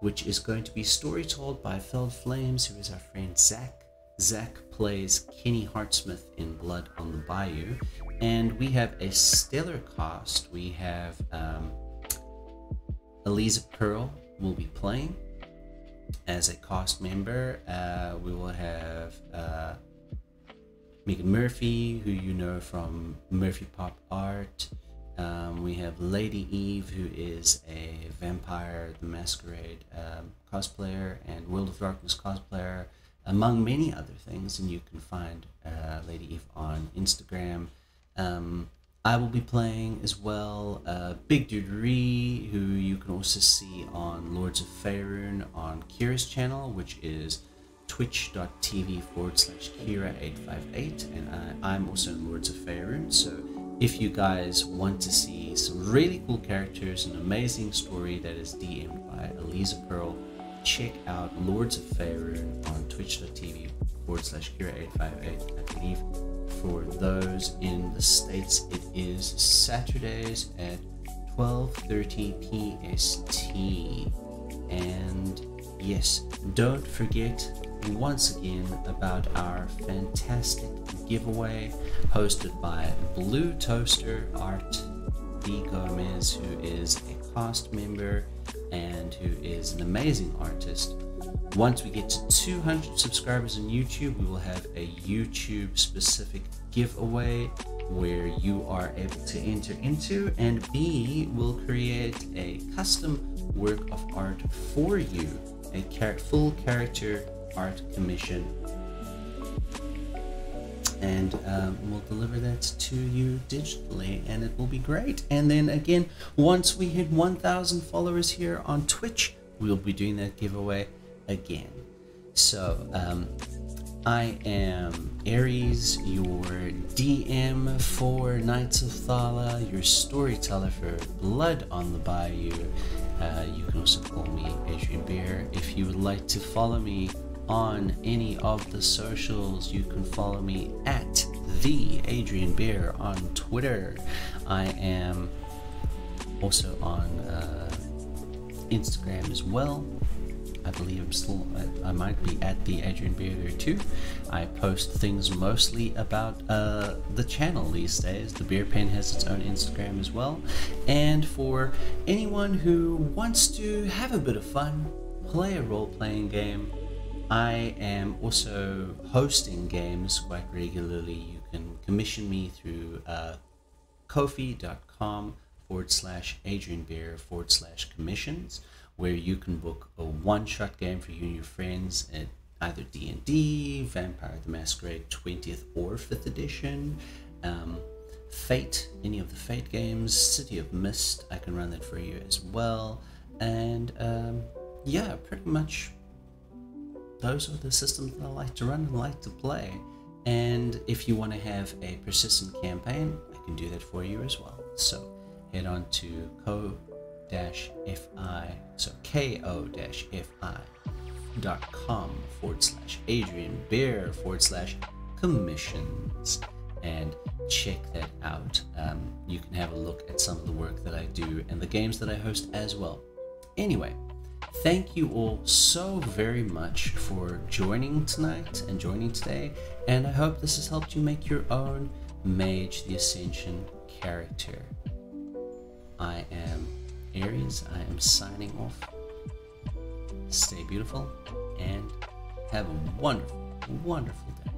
[SPEAKER 1] which is going to be story told by Felled Flames, who is our friend Zach. Zach plays Kenny Hartsmith in Blood on the Bayou, and we have a stellar cast. We have Eliza Pearl will be playing as a cast member. We will have Megan Murphy, who you know from Murphy Pop Art. We have Lady Eve, who is a Vampire the Masquerade cosplayer and World of Darkness cosplayer, among many other things, and you can find Lady Eve on Instagram. I will be playing as well Big Dude Ree, who you can also see on Lords of Faerun on Kira's channel, which is twitch.tv/Kira858, and I'm also in Lords of Faerun. So if you guys want to see some really cool characters, an amazing story that is DM'd by Eliza Pearl, check out Lords of Faerun on twitch.tv/Kira858. I believe for those in the States, it is Saturdays at 12:30 PST. And yes, don't forget once again about our fantastic giveaway hosted by Blue Toaster Art B. Gomez, who is a cast member and who is an amazing artist. Once we get to 200 subscribers on YouTube, we will have a YouTube specific giveaway where you are able to enter into, and B will create a custom work of art for you, a full character art commission, and we'll deliver that to you digitally, and it will be great. And then again, once we hit 1,000 followers here on Twitch, we'll be doing that giveaway again. So I am Aries, your DM for Knights of Thala, your storyteller for Blood on the Bayou. You can also call me Adrian Bear. If you would like to follow me on any of the socials, you can follow me at the Adrian Bear on Twitter. I am also on Instagram as well. I believe I might be at the Adrian Bear there too. I post things mostly about the channel these days. The Bear Penh has its own Instagram as well. And for anyone who wants to have a bit of fun, play a role-playing game, I am also hosting games quite regularly. You can commission me through kofi.com/AdrianBear/commissions, where you can book a one-shot game for you and your friends at either D&D, Vampire the Masquerade 20th or 5th edition, Fate, any of the Fate games, City of Mist, I can run that for you as well. And yeah, pretty much those are the systems that I like to run and like to play. And if you want to have a persistent campaign, I can do that for you as well. So head on to ko-fi.com/AdrianBear/commissions and check that out. You can have a look at some of the work that I do and the games that I host as well. Anyway, thank you all so very much for joining tonight and joining today, and I hope this has helped you make your own Mage the Ascension character. I am Aries, I am signing off. Stay beautiful and have a wonderful, wonderful day.